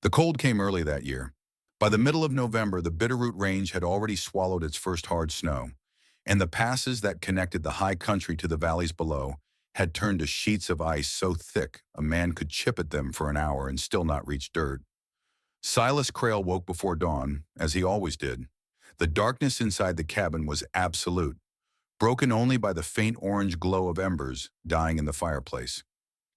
The cold came early that year. By the middle of November, the Bitterroot Range had already swallowed its first hard snow, and the passes that connected the high country to the valleys below had turned to sheets of ice so thick a man could chip at them for an hour and still not reach dirt. Silas Crale woke before dawn, as he always did. The darkness inside the cabin was absolute, broken only by the faint orange glow of embers dying in the fireplace.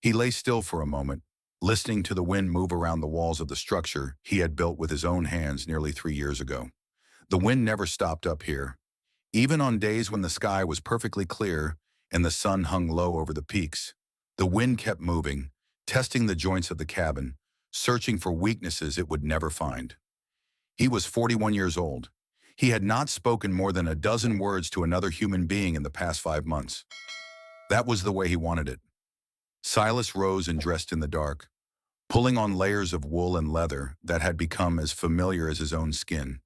He lay still for a moment, listening to the wind move around the walls of the structure he had built with his own hands nearly 3 years ago. The wind never stopped up here. Even on days when the sky was perfectly clear and the sun hung low over the peaks, the wind kept moving, testing the joints of the cabin, searching for weaknesses it would never find. He was 41 years old. He had not spoken more than a dozen words to another human being in the past 5 months. That was the way he wanted it. Silas rose and dressed in the dark, pulling on layers of wool and leather that had become as familiar as his own skin.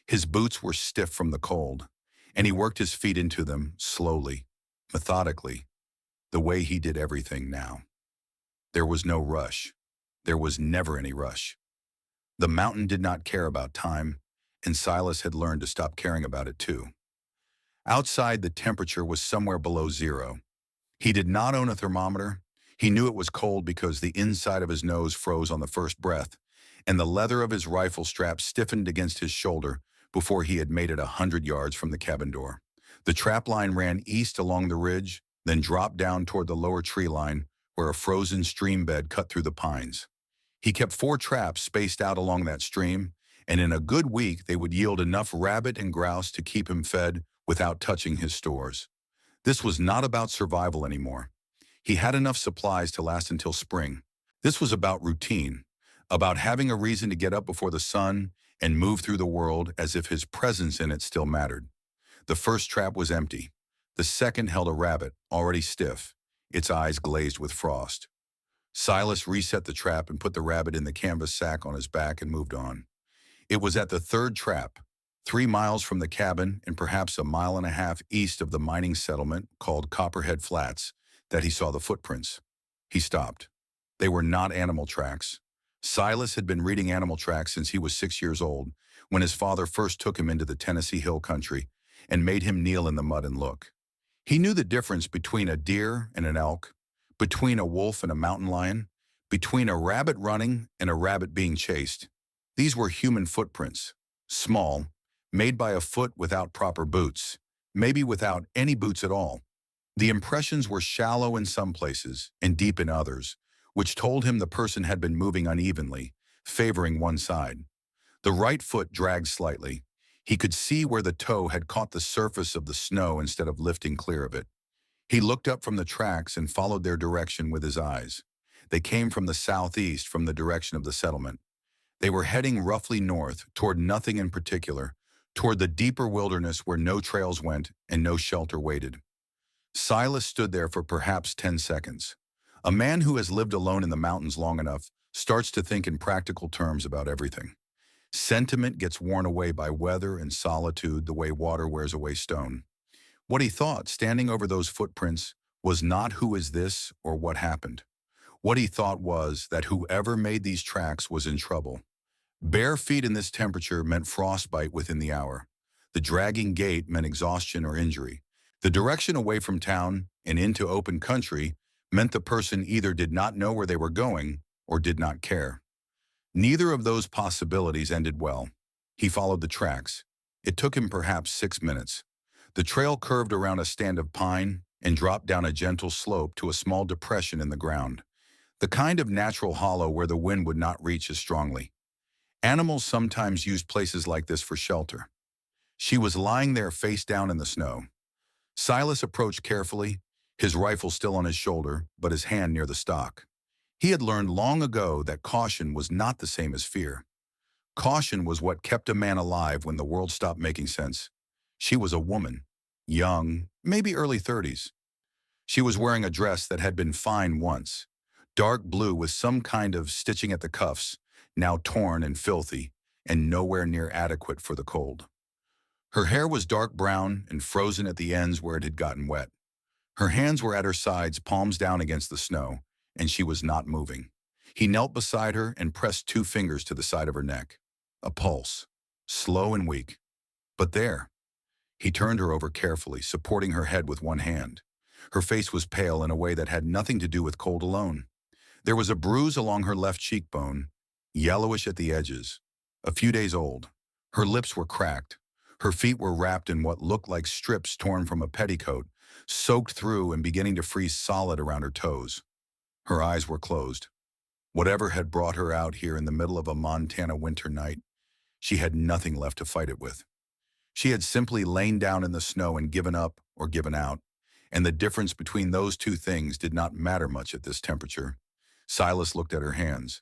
His boots were stiff from the cold, and he worked his feet into them slowly, methodically, the way he did everything now. There was no rush. There was never any rush. The mountain did not care about time, and Silas had learned to stop caring about it too. Outside, the temperature was somewhere below zero. He did not own a thermometer. He knew it was cold because the inside of his nose froze on the first breath, and the leather of his rifle strap stiffened against his shoulder before he had made it 100 yards from the cabin door. The trap line ran east along the ridge, then dropped down toward the lower tree line where a frozen stream bed cut through the pines. He kept 4 traps spaced out along that stream, and in a good week they would yield enough rabbit and grouse to keep him fed without touching his stores. This was not about survival anymore. He had enough supplies to last until spring. This was about routine, about having a reason to get up before the sun and move through the world as if his presence in it still mattered. The first trap was empty. The second held a rabbit, already stiff, its eyes glazed with frost. Silas reset the trap and put the rabbit in the canvas sack on his back and moved on. It was at the third trap, 3 miles from the cabin and perhaps a mile and a half east of the mining settlement called Copperhead Flats, that he saw the footprints. He stopped. They were not animal tracks. Silas had been reading animal tracks since he was 6 years old, when his father first took him into the Tennessee Hill Country and made him kneel in the mud and look. He knew the difference between a deer and an elk, between a wolf and a mountain lion, between a rabbit running and a rabbit being chased. These were human footprints, small, made by a foot without proper boots, maybe without any boots at all. The impressions were shallow in some places and deep in others, which told him the person had been moving unevenly, favoring one side. The right foot dragged slightly. He could see where the toe had caught the surface of the snow instead of lifting clear of it. He looked up from the tracks and followed their direction with his eyes. They came from the southeast, from the direction of the settlement. They were heading roughly north, toward nothing in particular, toward the deeper wilderness where no trails went and no shelter waited. Silas stood there for perhaps 10 seconds. A man who has lived alone in the mountains long enough starts to think in practical terms about everything. Sentiment gets worn away by weather and solitude the way water wears away stone. What he thought, standing over those footprints, was not who is this or what happened. What he thought was that whoever made these tracks was in trouble. Bare feet in this temperature meant frostbite within the hour. The dragging gait meant exhaustion or injury. The direction away from town and into open country meant the person either did not know where they were going or did not care. Neither of those possibilities ended well. He followed the tracks. It took him perhaps 6 minutes. The trail curved around a stand of pine and dropped down a gentle slope to a small depression in the ground, the kind of natural hollow where the wind would not reach as strongly. Animals sometimes used places like this for shelter. She was lying there face down in the snow. Silas approached carefully, his rifle still on his shoulder, but his hand near the stock. He had learned long ago that caution was not the same as fear. Caution was what kept a man alive when the world stopped making sense. She was a woman, young, maybe early 30s. She was wearing a dress that had been fine once, dark blue with some kind of stitching at the cuffs, now torn and filthy, and nowhere near adequate for the cold. Her hair was dark brown and frozen at the ends where it had gotten wet. Her hands were at her sides, palms down against the snow, and she was not moving. He knelt beside her and pressed 2 fingers to the side of her neck. A pulse, slow and weak. But there. He turned her over carefully, supporting her head with one hand. Her face was pale in a way that had nothing to do with cold alone. There was a bruise along her left cheekbone, yellowish at the edges, a few days old. Her lips were cracked. Her feet were wrapped in what looked like strips torn from a petticoat, soaked through and beginning to freeze solid around her toes. Her eyes were closed. Whatever had brought her out here in the middle of a Montana winter night, she had nothing left to fight it with. She had simply lain down in the snow and given up or given out, and the difference between those two things did not matter much at this temperature. Silas looked at her hands.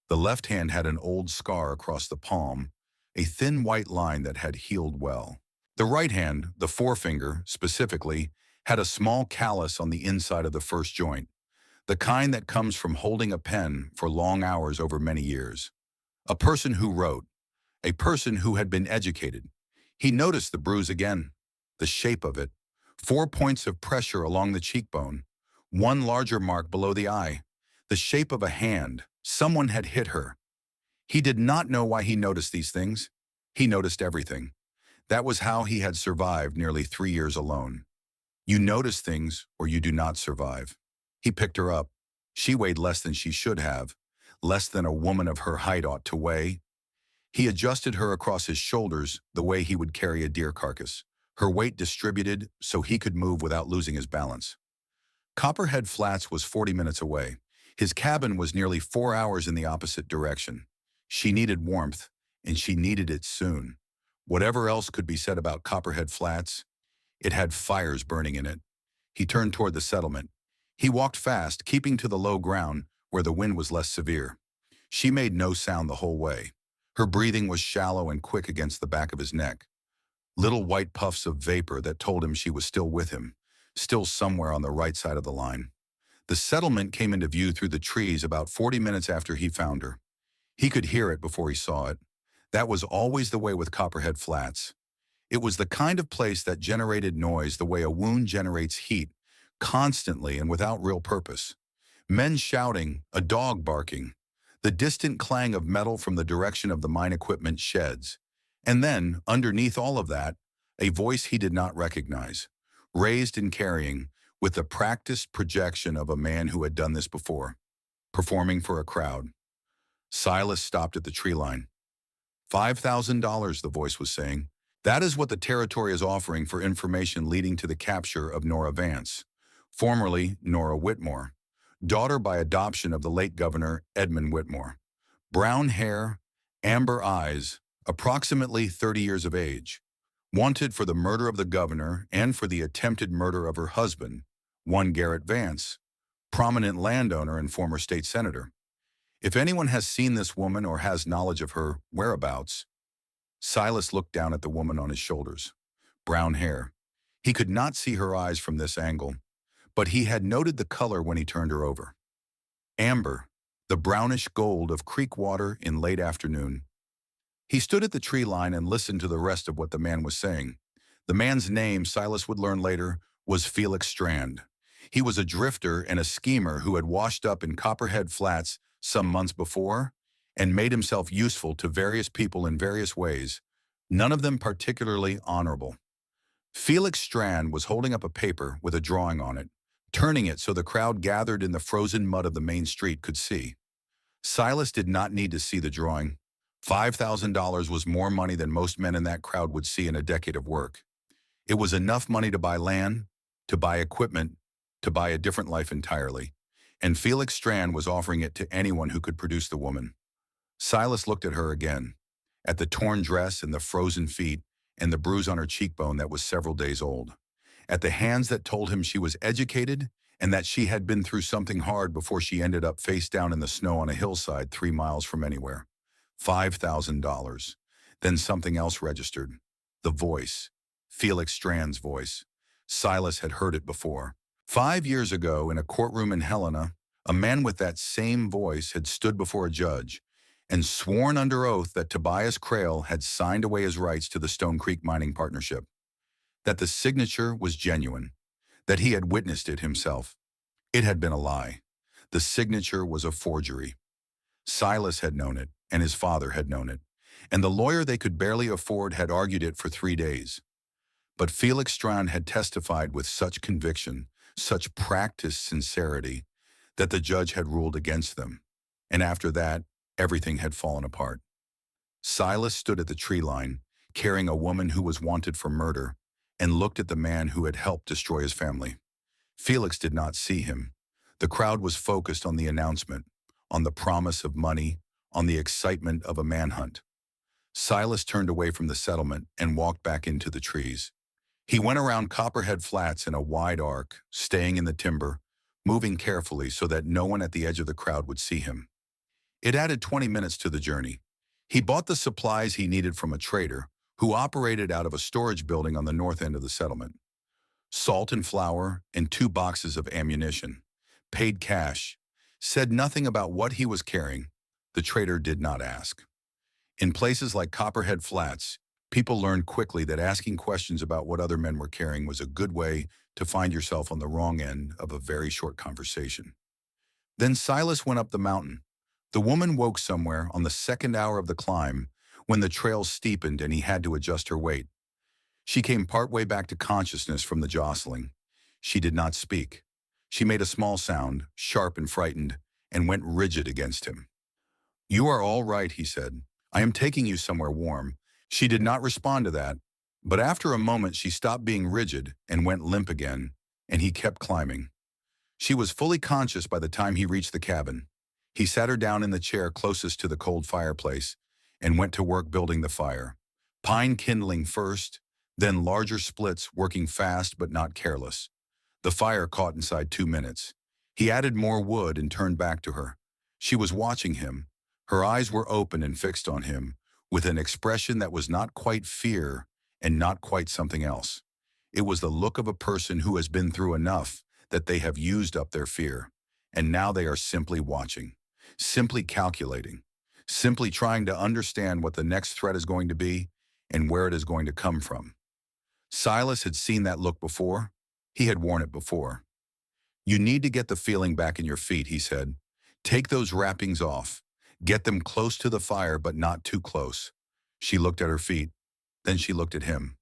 The left hand had an old scar across the palm, a thin white line that had healed well. The right hand, the forefinger specifically, had a small callus on the inside of the first joint, the kind that comes from holding a pen for long hours over many years. A person who wrote, a person who had been educated. He noticed the bruise again, the shape of it, 4 points of pressure along the cheekbone, one larger mark below the eye, the shape of a hand. Someone had hit her. He did not know why he noticed these things. He noticed everything. That was how he had survived nearly 3 years alone. You notice things or you do not survive. He picked her up. She weighed less than she should have, less than a woman of her height ought to weigh. He adjusted her across his shoulders the way he would carry a deer carcass, her weight distributed so he could move without losing his balance. Copperhead Flats was 40 minutes away. His cabin was nearly 4 hours in the opposite direction. She needed warmth, and she needed it soon. Whatever else could be said about Copperhead Flats, it had fires burning in it. He turned toward the settlement. He walked fast, keeping to the low ground where the wind was less severe. She made no sound the whole way. Her breathing was shallow and quick against the back of his neck. Little white puffs of vapor that told him she was still with him, still somewhere on the right side of the line. The settlement came into view through the trees about 40 minutes after he found her. He could hear it before he saw it. That was always the way with Copperhead Flats. It was the kind of place that generated noise the way a wound generates heat, constantly and without real purpose. Men shouting, a dog barking, the distant clang of metal from the direction of the mine equipment sheds. And then, underneath all of that, a voice he did not recognize, raised and carrying, with the practiced projection of a man who had done this before, performing for a crowd. Silas stopped at the tree line. $5,000, the voice was saying. That is what the territory is offering for information leading to the capture of Nora Vance, formerly Nora Whitmore, daughter by adoption of the late Governor Edmund Whitmore. Brown hair, amber eyes, approximately 30 years of age. Wanted for the murder of the governor and for the attempted murder of her husband, one Garrett Vance, prominent landowner and former state senator. If anyone has seen this woman or has knowledge of her whereabouts. Silas looked down at the woman on his shoulders. Brown hair. He could not see her eyes from this angle, but he had noted the color when he turned her over. Amber, the brownish gold of creek water in late afternoon. He stood at the tree line and listened to the rest of what the man was saying. The man's name, Silas would learn later, was Felix Strand. He was a drifter and a schemer who had washed up in Copperhead Flats some months before and made himself useful to various people in various ways, none of them particularly honorable. Felix Strand was holding up a paper with a drawing on it, turning it so the crowd gathered in the frozen mud of the main street could see. Silas did not need to see the drawing. $5,000 was more money than most men in that crowd would see in a decade of work. It was enough money to buy land, to buy equipment, to buy a different life entirely. And Felix Strand was offering it to anyone who could produce the woman. Silas looked at her again, at the torn dress and the frozen feet and the bruise on her cheekbone that was several days old, at the hands that told him she was educated and that she had been through something hard before she ended up face down in the snow on a hillside 3 miles from anywhere. $5,000. Then something else registered. The voice. Felix Strand's voice. Silas had heard it before. 5 years ago, in a courtroom in Helena, a man with that same voice had stood before a judge and sworn under oath that Tobias Crail had signed away his rights to the Stone Creek Mining Partnership, that the signature was genuine, that he had witnessed it himself. It had been a lie. The signature was a forgery. Silas had known it, and his father had known it, and the lawyer they could barely afford had argued it for 3 days. But Felix Strawn had testified with such conviction, such practiced sincerity, that the judge had ruled against them. And after that, everything had fallen apart. Silas stood at the tree line, carrying a woman who was wanted for murder, and looked at the man who had helped destroy his family. Felix did not see him. The crowd was focused on the announcement, on the promise of money, on the excitement of a manhunt. Silas turned away from the settlement and walked back into the trees. He went around Copperhead Flats in a wide arc, staying in the timber, moving carefully so that no one at the edge of the crowd would see him. It added 20 minutes to the journey. He bought the supplies he needed from a trader who operated out of a storage building on the north end of the settlement. Salt and flour and 2 boxes of ammunition. Paid cash. Said nothing about what he was carrying. The trader did not ask. In places like Copperhead Flats, people learned quickly that asking questions about what other men were carrying was a good way to find yourself on the wrong end of a very short conversation. Then Silas went up the mountain. The woman woke somewhere on the second hour of the climb when the trail steepened and he had to adjust her weight. She came partway back to consciousness from the jostling. She did not speak. She made a small sound, sharp and frightened, and went rigid against him. "You are all right," he said. "I am taking you somewhere warm." She did not respond to that, but after a moment she stopped being rigid and went limp again, and he kept climbing. She was fully conscious by the time he reached the cabin. He sat her down in the chair closest to the cold fireplace and went to work building the fire. Pine kindling first, then larger splits, working fast but not careless. The fire caught inside 2 minutes. He added more wood and turned back to her. She was watching him. Her eyes were open and fixed on him, with an expression that was not quite fear and not quite something else. It was the look of a person who has been through enough that they have used up their fear, and now they are simply watching, simply calculating, simply trying to understand what the next threat is going to be and where it is going to come from. Silas had seen that look before. He had worn it before. "You need to get the feeling back in your feet," he said. "Take those wrappings off. Get them close to the fire, but not too close." She looked at her feet. Then she looked at him.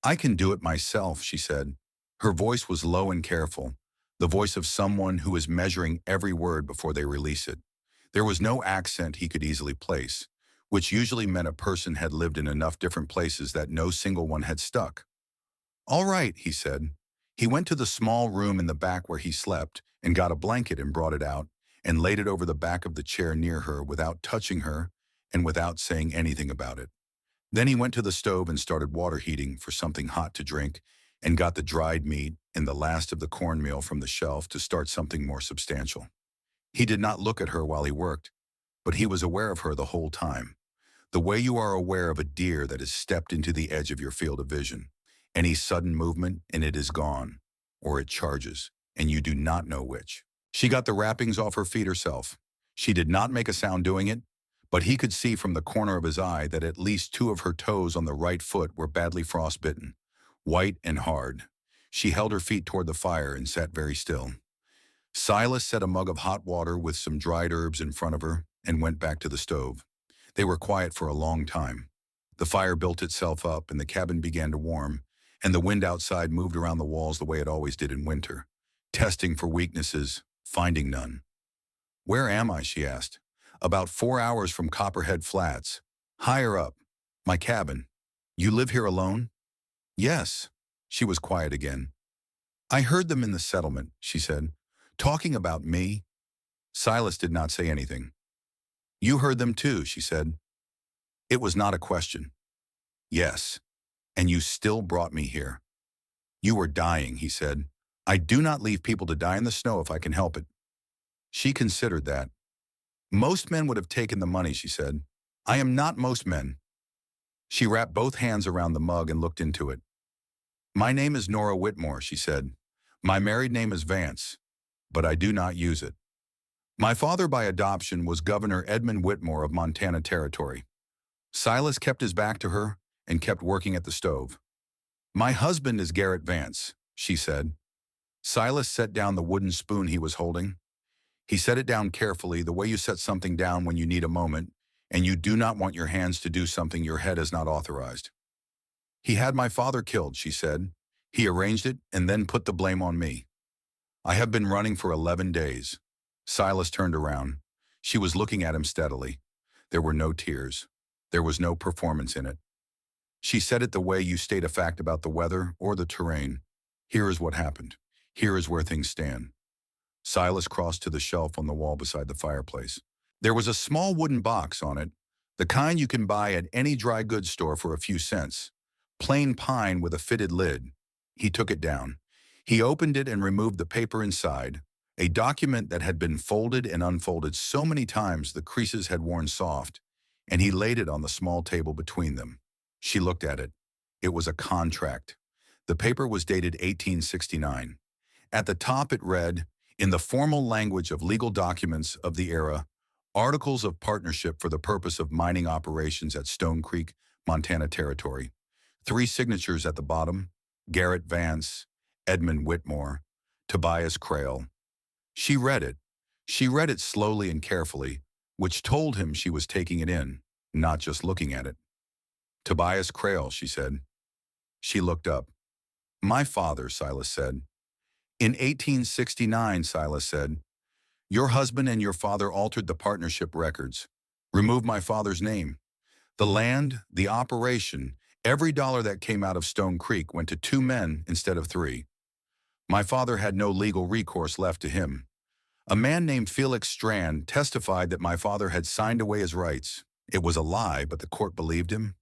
"I can do it myself," she said. Her voice was low and careful, the voice of someone who is measuring every word before they release it. There was no accent he could easily place, which usually meant a person had lived in enough different places that no single one had stuck. "All right," he said. He went to the small room in the back where he slept and got a blanket and brought it out and laid it over the back of the chair near her without touching her and without saying anything about it. Then he went to the stove and started water heating for something hot to drink and got the dried meat and the last of the cornmeal from the shelf to start something more substantial. He did not look at her while he worked, but he was aware of her the whole time. The way you are aware of a deer that has stepped into the edge of your field of vision. Any sudden movement and it is gone, or it charges, and you do not know which. She got the wrappings off her feet herself. She did not make a sound doing it, but he could see from the corner of his eye that at least 2 of her toes on the right foot were badly frostbitten, white and hard. She held her feet toward the fire and sat very still. Silas set a mug of hot water with some dried herbs in front of her and went back to the stove. They were quiet for a long time. The fire built itself up and the cabin began to warm, and the wind outside moved around the walls the way it always did in winter, testing for weaknesses, finding none. "Where am I?" she asked. "About 4 hours from Copperhead Flats. Higher up. My cabin. You live here alone?" "Yes." She was quiet again. "I heard them in the settlement," she said. "Talking about me." Silas did not say anything. "You heard them too," she said. It was not a question. "Yes. And you still brought me here." "You were dying," he said. "I do not leave people to die in the snow if I can help it." She considered that. "Most men would have taken the money," she said. "I am not most men." She wrapped both hands around the mug and looked into it. "My name is Nora Whitmore," she said. "My married name is Vance, but I do not use it. My father by adoption was Governor Edmund Whitmore of Montana Territory." Silas kept his back to her and kept working at the stove. "My husband is Garrett Vance," she said. Silas set down the wooden spoon he was holding. He set it down carefully, the way you set something down when you need a moment, and you do not want your hands to do something your head has not authorized. He had my father killed, she said. He arranged it and then put the blame on me. I have been running for 11 days. Silas turned around. She was looking at him steadily. There were no tears. There was no performance in it. She said it the way you state a fact about the weather or the terrain. Here is what happened. Here is where things stand. Silas crossed to the shelf on the wall beside the fireplace. There was a small wooden box on it, the kind you can buy at any dry goods store for a few cents. Plain pine with a fitted lid. He took it down. He opened it and removed the paper inside, a document that had been folded and unfolded so many times the creases had worn soft, and he laid it on the small table between them. She looked at it. It was a contract. The paper was dated 1869. At the top it read, in the formal language of legal documents of the era, Articles of Partnership for the purpose of mining operations at Stone Creek, Montana Territory. 3 signatures at the bottom, Garrett Vance, Edmund Whitmore, Tobias Crail. She read it. She read it slowly and carefully, which told him she was taking it in, not just looking at it. Tobias Crail, she said. She looked up. My father, Silas said. In 1869, Silas said, your husband and your father altered the partnership records. Removed my father's name. The land, the operation, every dollar that came out of Stone Creek went to 2 men instead of 3. My father had no legal recourse left to him. A man named Felix Strand testified that my father had signed away his rights. It was a lie, but the court believed him.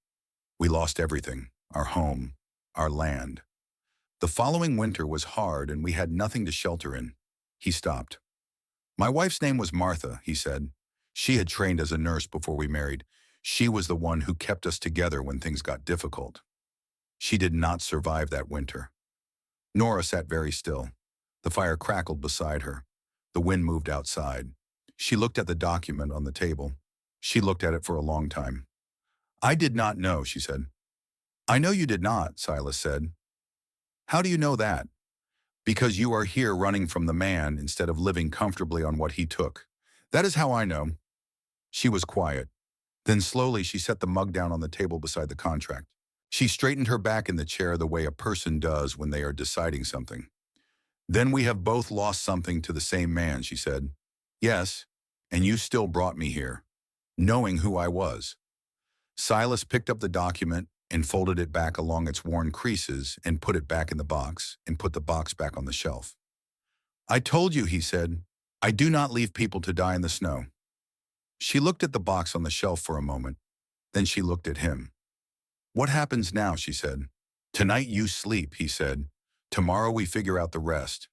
We lost everything, our home, our land. The following winter was hard and we had nothing to shelter in. He stopped. My wife's name was Martha, he said. She had trained as a nurse before we married. She was the one who kept us together when things got difficult. She did not survive that winter. Nora sat very still. The fire crackled beside her. The wind moved outside. She looked at the document on the table. She looked at it for a long time. I did not know, she said. I know you did not, Silas said. How do you know that? Because you are here running from the man instead of living comfortably on what he took. That is how I know. She was quiet. Then slowly she set the mug down on the table beside the contract. She straightened her back in the chair the way a person does when they are deciding something. Then we have both lost something to the same man, she said. Yes, and you still brought me here, knowing who I was. Silas picked up the document and folded it back along its worn creases and put it back in the box and put the box back on the shelf. I told you, he said, I do not leave people to die in the snow. She looked at the box on the shelf for a moment. Then she looked at him. What happens now, she said. Tonight you sleep, he said. Tomorrow we figure out the rest.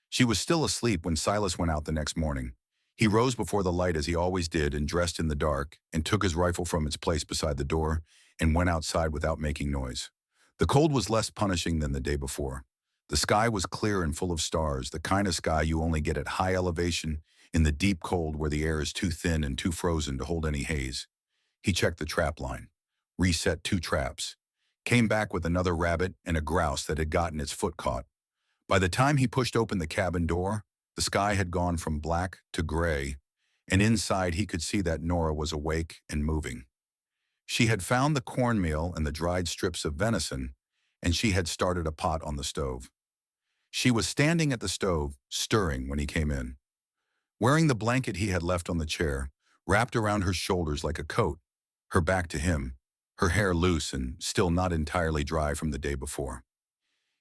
She was still asleep when Silas went out the next morning. He rose before the light as he always did and dressed in the dark and took his rifle from its place beside the door and went outside without making noise. The cold was less punishing than the day before. The sky was clear and full of stars, the kind of sky you only get at high elevation in the deep cold where the air is too thin and too frozen to hold any haze. He checked the trap line, reset 2 traps, came back with another rabbit and a grouse that had gotten its foot caught. By the time he pushed open the cabin door, the sky had gone from black to gray, and inside he could see that Nora was awake and moving. She had found the cornmeal and the dried strips of venison, and she had started a pot on the stove. She was standing at the stove, stirring when he came in. Wearing the blanket he had left on the chair, wrapped around her shoulders like a coat, her back to him, her hair loose and still not entirely dry from the day before.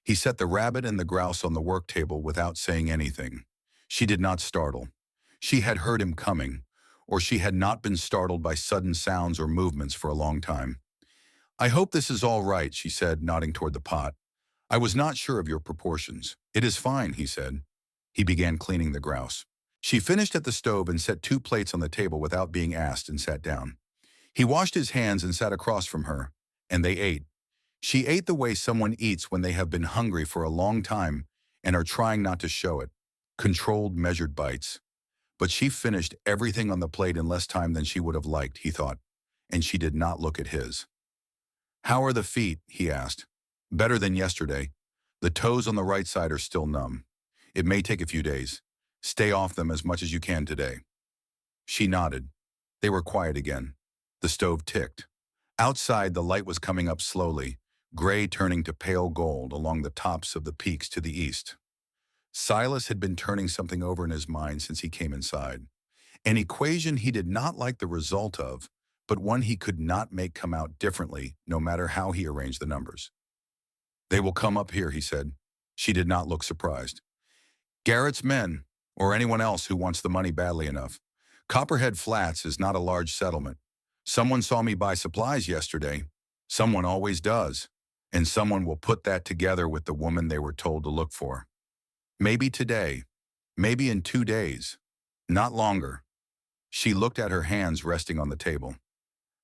He set the rabbit and the grouse on the work table without saying anything. She did not startle. She had heard him coming, or she had not been startled by sudden sounds or movements for a long time. I hope this is all right, she said, nodding toward the pot. I was not sure of your proportions. It is fine, he said. He began cleaning the grouse. She finished at the stove and set 2 plates on the table without being asked and sat down. He washed his hands and sat across from her, and they ate. She ate the way someone eats when they have been hungry for a long time and are trying not to show it. Controlled, measured bites. But she finished everything on the plate in less time than she would have liked, he thought, and she did not look at his. How are the feet? He asked. Better than yesterday. The toes on the right side are still numb. It may take a few days. Stay off them as much as you can today." She nodded. They were quiet again. The stove ticked. Outside, the light was coming up slowly, gray turning to pale gold along the tops of the peaks to the east. Silas had been turning something over in his mind since he came inside. An equation he did not like the result of, but one he could not make come out differently no matter how he arranged the numbers. "They will come up here," he said. She did not look surprised. "Garrett's men, or anyone else who wants the money badly enough. Copperhead Flats is not a large settlement. Someone saw me buy supplies yesterday. Someone always does. And someone will put that together with the woman they were told to look for. Maybe today. Maybe in 2 days. Not longer." She looked at her hands resting on the table.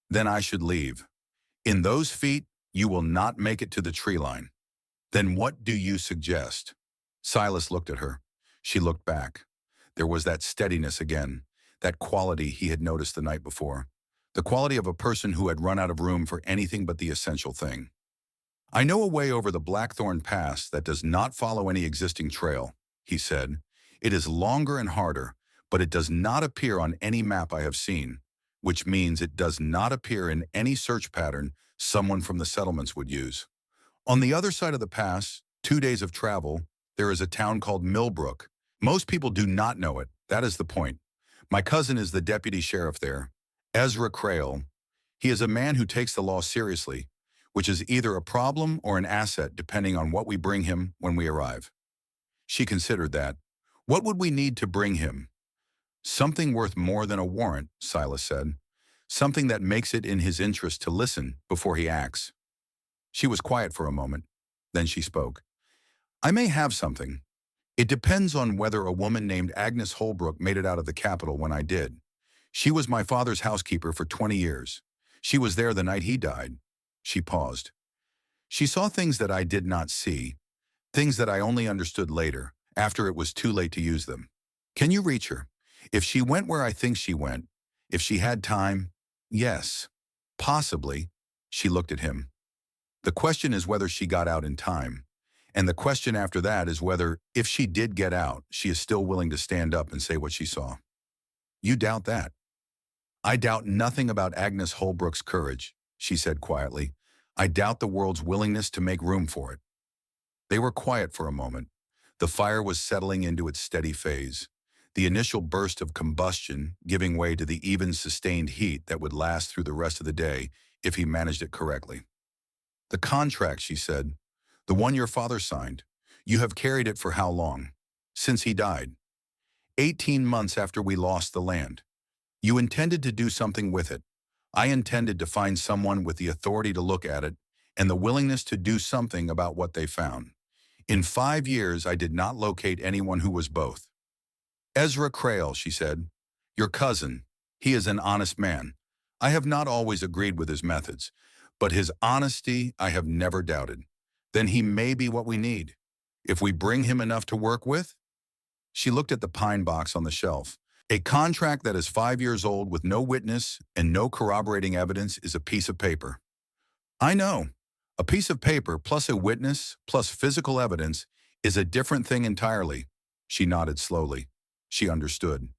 "Then I should leave. In those feet, you will not make it to the tree line." "Then what do you suggest?" Silas looked at her. She looked back. There was that steadiness again, that quality he had noticed the night before, the quality of a person who had run out of room for anything but the essential thing. "I know a way over the Blackthorn Pass that does not follow any existing trail," he said. "It is longer and harder, but it does not appear on any map I have seen, which means it does not appear in any search pattern someone from the settlements would use. On the other side of the pass, 2 days of travel, there is a town called Millbrook. Most people do not know it. That is the point. My cousin is the deputy sheriff there, Ezra Crail. He is a man who takes the law seriously, which is either a problem or an asset depending on what we bring him when we arrive." She considered that. "What would we need to bring him?" "Something worth more than a warrant," Silas said. "Something that makes it in his interest to listen before he acts." She was quiet for a moment. Then she spoke. "I may have something. It depends on whether a woman named Agnes Holbrook made it out of the Capitol when I did. She was my father's housekeeper for 20 years. She was there the night he died." She paused. "She saw things that I did not see, things that I only understood later, after it was too late to use them. Can you reach her? If she went where I think she went, if she had time, yes, possibly." She looked at him. "The question is whether she got out in time. And the question after that is whether, if she did get out, she is still willing to stand up and say what she saw." "You doubt that?" "I doubt nothing about Agnes Holbrook's courage," she said quietly. "I doubt the world's willingness to make room for it." They were quiet for a moment. The fire was settling into its steady phase, the initial burst of combustion giving way to the even sustained heat that would last through the rest of the day if he managed it correctly. "The contract," she said, "the one your father signed. You have carried it for how long?" "Since he died." 18 months after we lost the land. You intended to do something with it. I intended to find someone with the authority to look at it and the willingness to do something about what they found. In 5 years, I did not locate anyone who was both. "Ezra Crail," she said. "Your cousin. He is an honest man. I have not always agreed with his methods, but his honesty I have never doubted. Then he may be what we need. If we bring him enough to work with." She looked at the pine box on the shelf. "A contract that is 5 years old with no witness and no corroborating evidence is a piece of paper." "I know. A piece of paper plus a witness plus physical evidence is a different thing entirely." She nodded slowly. She understood.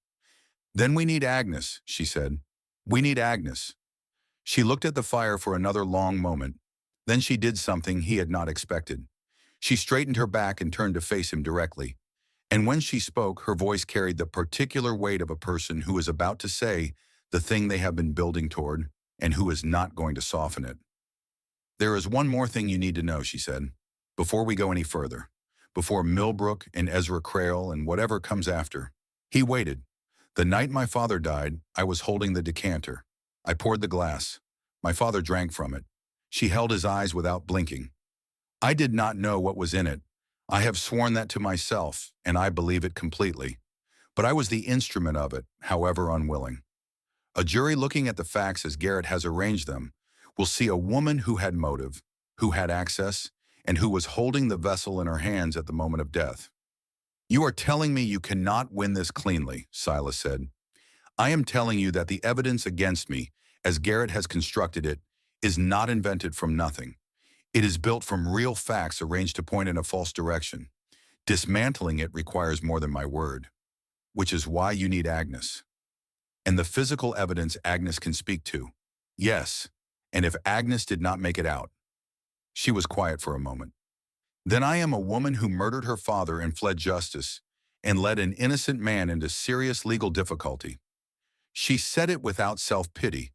"Then we need Agnes," she said. "We need Agnes." She looked at the fire for another long moment. Then she did something he had not expected. She straightened her back and turned to face him directly. And when she spoke, her voice carried the particular weight of a person who is about to say the thing they have been building toward and who is not going to soften it. "There is one more thing you need to know," she said, "before we go any further, before Millbrook and Ezra Crail and whatever comes after." He waited. "The night my father died, I was holding the decanter. I poured the glass. My father drank from it." She held his eyes without blinking. "I did not know what was in it. I have sworn that to myself, and I believe it completely. But I was the instrument of it, however unwilling. A jury looking at the facts as Garrett has arranged them will see a woman who had motive, who had access, and who was holding the vessel in her hands at the moment of death." "You are telling me you cannot win this cleanly," Silas said. "I am telling you that the evidence against me, as Garrett has constructed it, is not invented from nothing. It is built from real facts arranged to point in a false direction. Dismantling it requires more than my word." which is why you need Agnes. And the physical evidence Agnes can speak to. Yes, and if Agnes did not make it out. She was quiet for a moment. Then I am a woman who murdered her father and fled justice, and led an innocent man into serious legal difficulty. She said it without self-pity.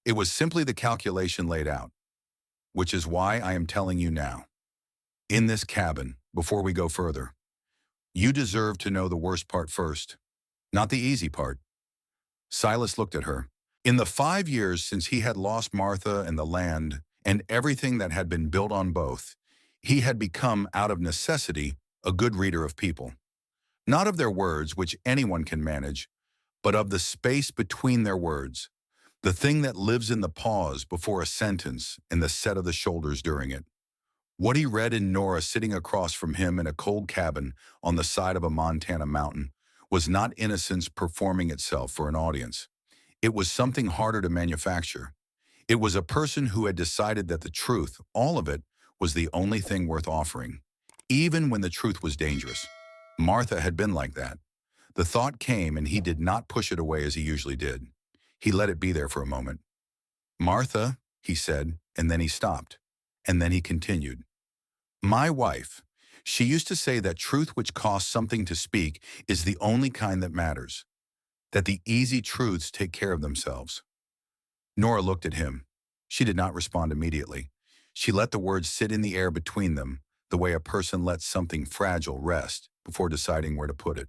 It was simply the calculation laid out, which is why I am telling you now. In this cabin, before we go further, you deserve to know the worst part first, not the easy part. Silas looked at her. In the 5 years since he had lost Martha and the land and everything that had been built on both, he had become, out of necessity, a good reader of people. Not of their words, which anyone can manage, but of the space between their words, the thing that lives in the pause before a sentence and the set of the shoulders during it. What he read in Nora sitting across from him in a cold cabin on the side of a Montana mountain was not innocence performing itself for an audience. It was something harder to manufacture. It was a person who had decided that the truth, all of it, was the only thing worth offering, even when the truth was dangerous. Martha had been like that. The thought came and he did not push it away as he usually did. He let it be there for a moment. "Martha," he said, and then he stopped. And then he continued. "My wife, she used to say that truth which costs something to speak is the only kind that matters, that the easy truths take care of themselves." Nora looked at him. She did not respond immediately. She let the words sit in the air between them, the way a person lets something fragile rest before deciding where to put it.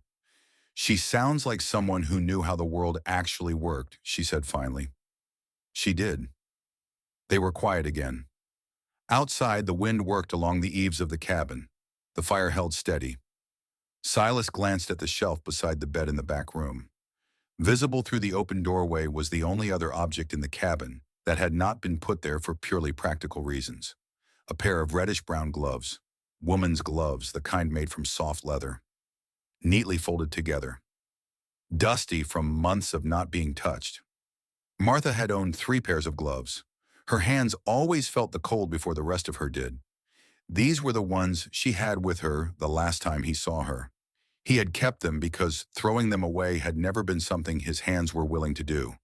"She sounds like someone who knew how the world actually worked," she said finally. She did. They were quiet again. Outside, the wind worked along the eaves of the cabin. The fire held steady. Silas glanced at the shelf beside the bed in the back room. Visible through the open doorway was the only other object in the cabin that had not been put there for purely practical reasons. A pair of reddish-brown gloves, woman's gloves, the kind made from soft leather, neatly folded together, dusty from months of not being touched. Martha had owned 3 pairs of gloves. Her hands always felt the cold before the rest of her did. These were the ones she had with her the last time he saw her. He had kept them because throwing them away had never been something his hands were willing to do.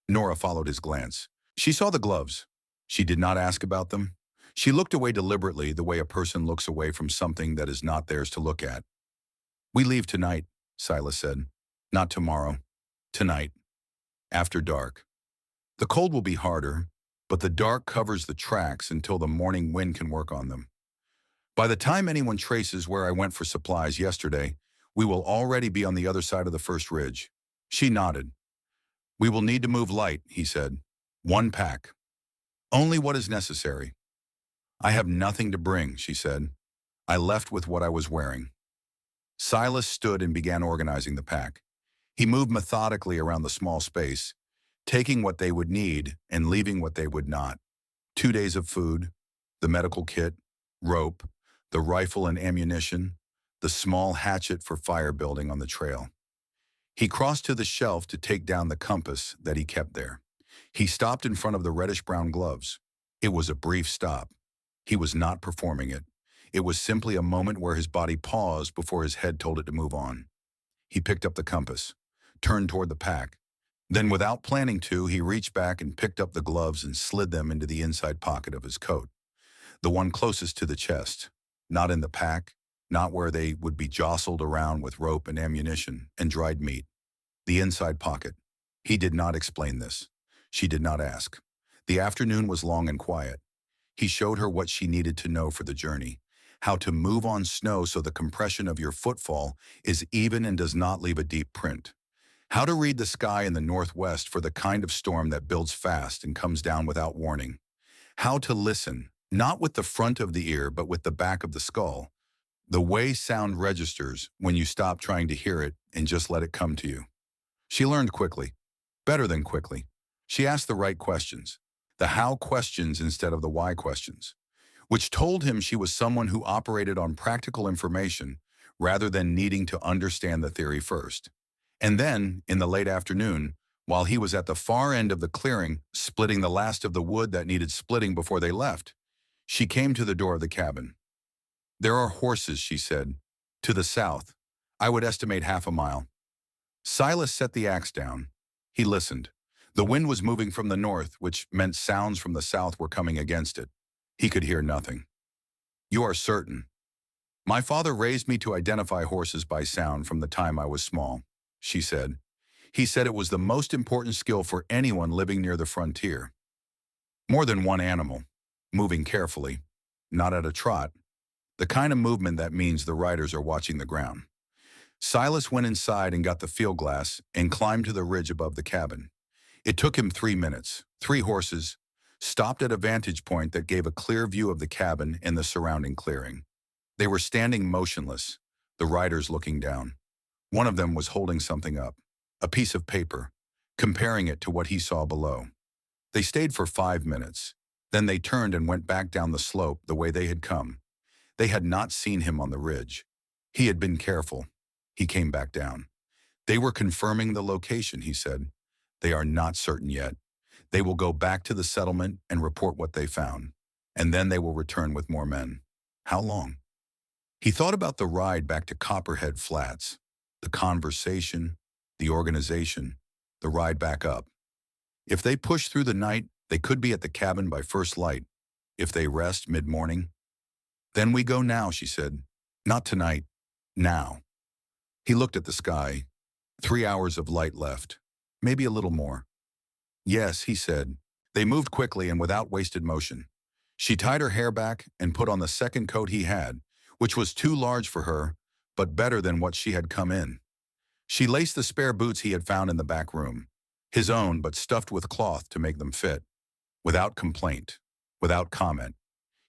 Nora followed his glance. She saw the gloves. She did not ask about them. She looked away deliberately, the way a person looks away from something that is not theirs to look at. "We leave tonight," Silas said. "Not tomorrow. Tonight. After dark. The cold will be harder, but the dark covers the tracks until the morning wind can work on them. By the time anyone traces where I went for supplies yesterday, we will already be on the other side of the first ridge." She nodded. "We will need to move light," he said. "1 pack. Only what is necessary." "I have nothing to bring," she said. "I left with what I was wearing." Silas stood and began organizing the pack. He moved methodically around the small space, taking what they would need and leaving what they would not. 2 days of food, the medical kit, rope, the rifle and ammunition, the small hatchet for fire building on the trail. He crossed to the shelf to take down the compass that he kept there. He stopped in front of the reddish-brown gloves. It was a brief stop. He was not performing it. It was simply a moment where his body paused before his head told it to move on. He picked up the compass, turned toward the pack. Then, without planning to, he reached back and picked up the gloves and slid them into the inside pocket of his coat, the one closest to the chest, not in the pack, not where they would be jostled around with rope and ammunition and dried meat. The inside pocket. He did not explain this. She did not ask. The afternoon was long and quiet. He showed her what she needed to know for the journey, how to move on snow so the compression of your footfall is even and does not leave a deep print. How to read the sky in the northwest for the kind of storm that builds fast and comes down without warning. How to listen, not with the front of the ear but with the back of the skull. The way sound registers when you stop trying to hear it and just let it come to you. She learned quickly. Better than quickly. She asked the right questions. The how questions instead of the why questions, which told him she was someone who operated on practical information rather than needing to understand the theory first. And then, in the late afternoon, while he was at the far end of the clearing, splitting the last of the wood that needed splitting before they left, she came to the door of the cabin. "There are horses," she said. "To the south. I would estimate half a mile." Silas set the axe down. He listened. The wind was moving from the north, which meant sounds from the south were coming against it. He could hear nothing. "You are certain." "My father raised me to identify horses by sound from the time I was small," she said. "He said it was the most important skill for anyone living near the frontier. More than one animal, moving carefully, not at a trot, the kind of movement that means the riders are watching the ground." Silas went inside and got the field glass and climbed to the ridge above the cabin. It took him 3 minutes. 3 horses stopped at a vantage point that gave a clear view of the cabin and the surrounding clearing. They were standing motionless, the riders looking down. One of them was holding something up, a piece of paper, comparing it to what he saw below. They stayed for 5 minutes. Then they turned and went back down the slope the way they had come. They had not seen him on the ridge. He had been careful. He came back down. "They were confirming the location," he said. "They are not certain yet. They will go back to the settlement and report what they found. And then they will return with more men." "How long?" He thought about the ride back to Copperhead Flats, the conversation, the organization, the ride back up. If they push through the night, they could be at the cabin by first light. If they rest mid-morning. "Then we go now," she said. "Not tonight. Now." He looked at the sky. 3 hours of light left. Maybe a little more. "Yes," he said. They moved quickly and without wasted motion. She tied her hair back and put on the second coat he had, which was too large for her, but better than what she had come in. She laced the spare boots he had found in the back room, his own but stuffed with cloth to make them fit. Without complaint, without comment.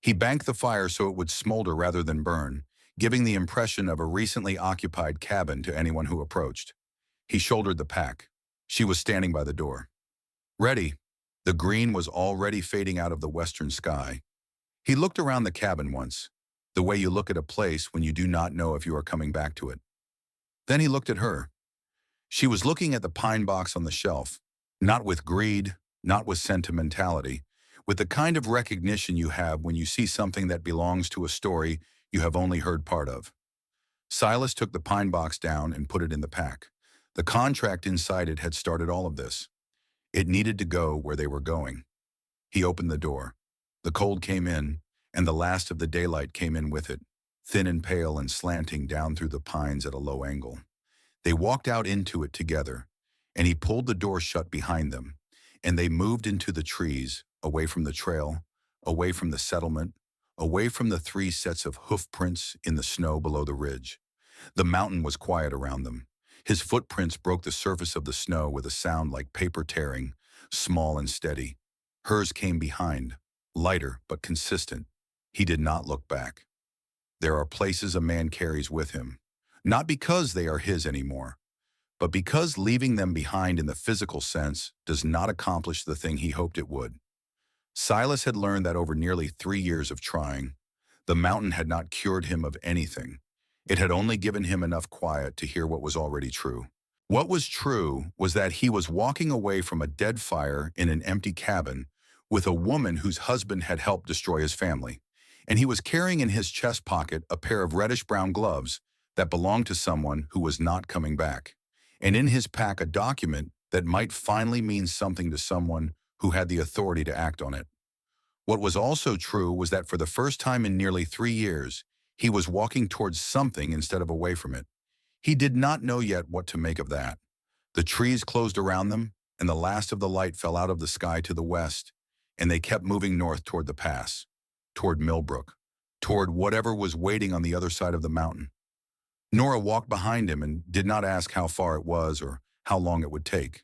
He banked the fire so it would smolder rather than burn, giving the impression of a recently occupied cabin to anyone who approached. He shouldered the pack. She was standing by the door. "Ready." The green was already fading out of the western sky. He looked around the cabin once, the way you look at a place when you do not know if you are coming back to it. Then he looked at her. She was looking at the pine box on the shelf, not with greed, not with sentimentality, with the kind of recognition you have when you see something that belongs to a story you have only heard part of. Silas took the pine box down and put it in the pack. The contract inside it had started all of this. It needed to go where they were going. He opened the door. The cold came in, and the last of the daylight came in with it, thin and pale and slanting down through the pines at a low angle. They walked out into it together, and he pulled the door shut behind them, and they moved into the trees, away from the trail, away from the settlement, away from the 3 sets of hoof prints in the snow below the ridge. The mountain was quiet around them. His footprints broke the surface of the snow with a sound like paper tearing, small and steady. Hers came behind, lighter but consistent. He did not look back. There are places a man carries with him, not because they are his anymore, but because leaving them behind in the physical sense does not accomplish the thing he hoped it would. Silas had learned that over nearly 3 years of trying. The mountain had not cured him of anything. It had only given him enough quiet to hear what was already true. What was true was that he was walking away from a dead fire in an empty cabin with a woman whose husband had helped destroy his family, and he was carrying in his chest pocket a pair of reddish-brown gloves that belonged to someone who was not coming back, and in his pack a document that might finally mean something to someone who had the authority to act on it. What was also true was that for the first time in nearly 3 years, he was walking towards something instead of away from it. He did not know yet what to make of that. The trees closed around them, and the last of the light fell out of the sky to the west, and they kept moving north toward the pass, toward Millbrook, toward whatever was waiting on the other side of the mountain. Nora walked behind him and did not ask how far it was or how long it would take.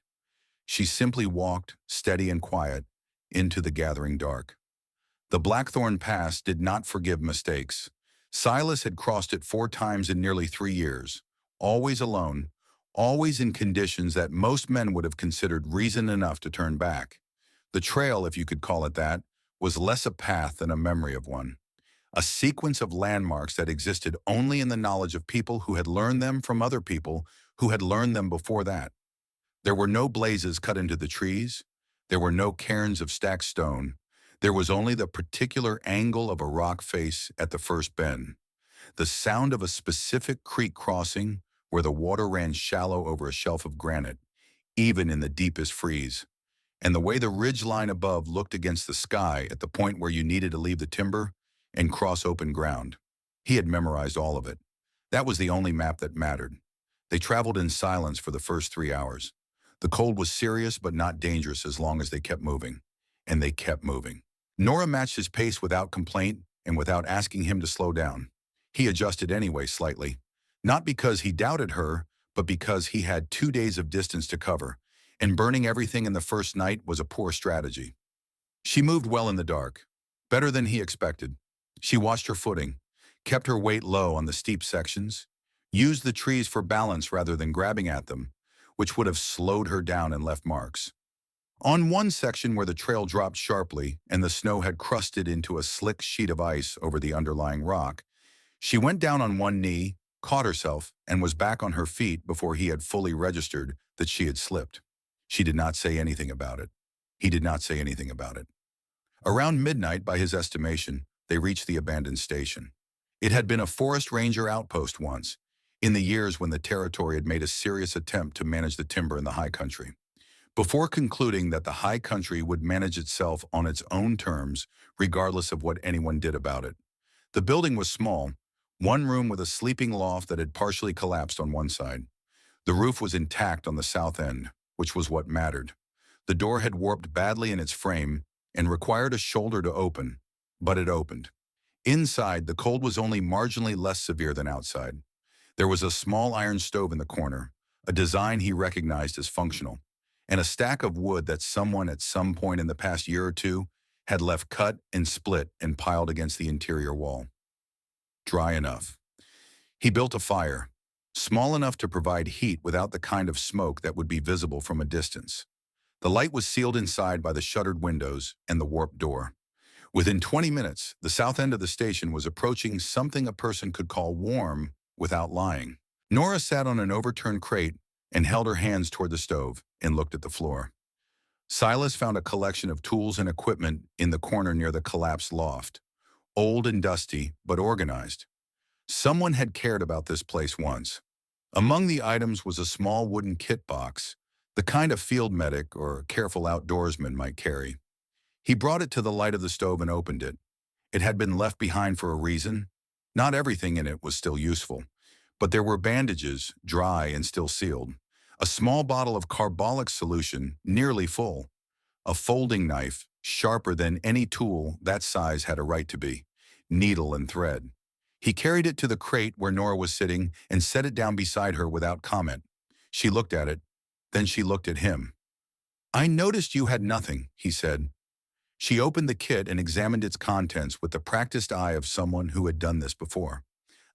She simply walked, steady and quiet, into the gathering dark. The Blackthorn Pass did not forgive mistakes. Silas had crossed it 4 times in nearly 3 years, always alone, always in conditions that most men would have considered reason enough to turn back. The trail, if you could call it that, was less a path than a memory of one, a sequence of landmarks that existed only in the knowledge of people who had learned them from other people who had learned them before that. There were no blazes cut into the trees. There were no cairns of stacked stone. There was only the particular angle of a rock face at the first bend, the sound of a specific creek crossing where the water ran shallow over a shelf of granite, even in the deepest freeze. And the way the ridge line above looked against the sky at the point where you needed to leave the timber and cross open ground. He had memorized all of it. That was the only map that mattered. They traveled in silence for the first 3 hours. The cold was serious but not dangerous as long as they kept moving. And they kept moving. Nora matched his pace without complaint and without asking him to slow down. He adjusted anyway slightly, not because he doubted her, but because he had 2 days of distance to cover, and burning everything in the first night was a poor strategy. She moved well in the dark, better than he expected. She watched her footing, kept her weight low on the steep sections, used the trees for balance rather than grabbing at them, which would have slowed her down and left marks. On one section where the trail dropped sharply and the snow had crusted into a slick sheet of ice over the underlying rock, she went down on one knee, caught herself, and was back on her feet before he had fully registered that she had slipped. She did not say anything about it. He did not say anything about it. Around midnight, by his estimation, they reached the abandoned station. It had been a forest ranger outpost once, in the years when the territory had made a serious attempt to manage the timber in the high country. Before concluding that the high country would manage itself on its own terms, regardless of what anyone did about it. The building was small, one room with a sleeping loft that had partially collapsed on one side. The roof was intact on the south end, which was what mattered. The door had warped badly in its frame and required a shoulder to open, but it opened. Inside, the cold was only marginally less severe than outside. There was a small iron stove in the corner, a design he recognized as functional, and a stack of wood that someone at some point in the past year or two had left cut and split and piled against the interior wall. Dry enough. He built a fire, small enough to provide heat without the kind of smoke that would be visible from a distance. The light was sealed inside by the shuttered windows and the warped door. Within 20 minutes, the south end of the station was approaching something a person could call warm without lying. Nora sat on an overturned crate and held her hands toward the stove and looked at the floor. Silas found a collection of tools and equipment in the corner near the collapsed loft, old and dusty, but organized. Someone had cared about this place once. Among the items was a small wooden kit box, the kind a field medic or careful outdoorsman might carry. He brought it to the light of the stove and opened it. It had been left behind for a reason. Not everything in it was still useful, but there were bandages, dry and still sealed, a small bottle of carbolic solution, nearly full, a folding knife, sharper than any tool that size had a right to be, needle and thread. He carried it to the crate where Nora was sitting and set it down beside her without comment. She looked at it, then she looked at him. "I noticed you had nothing," he said. She opened the kit and examined its contents with the practiced eye of someone who had done this before,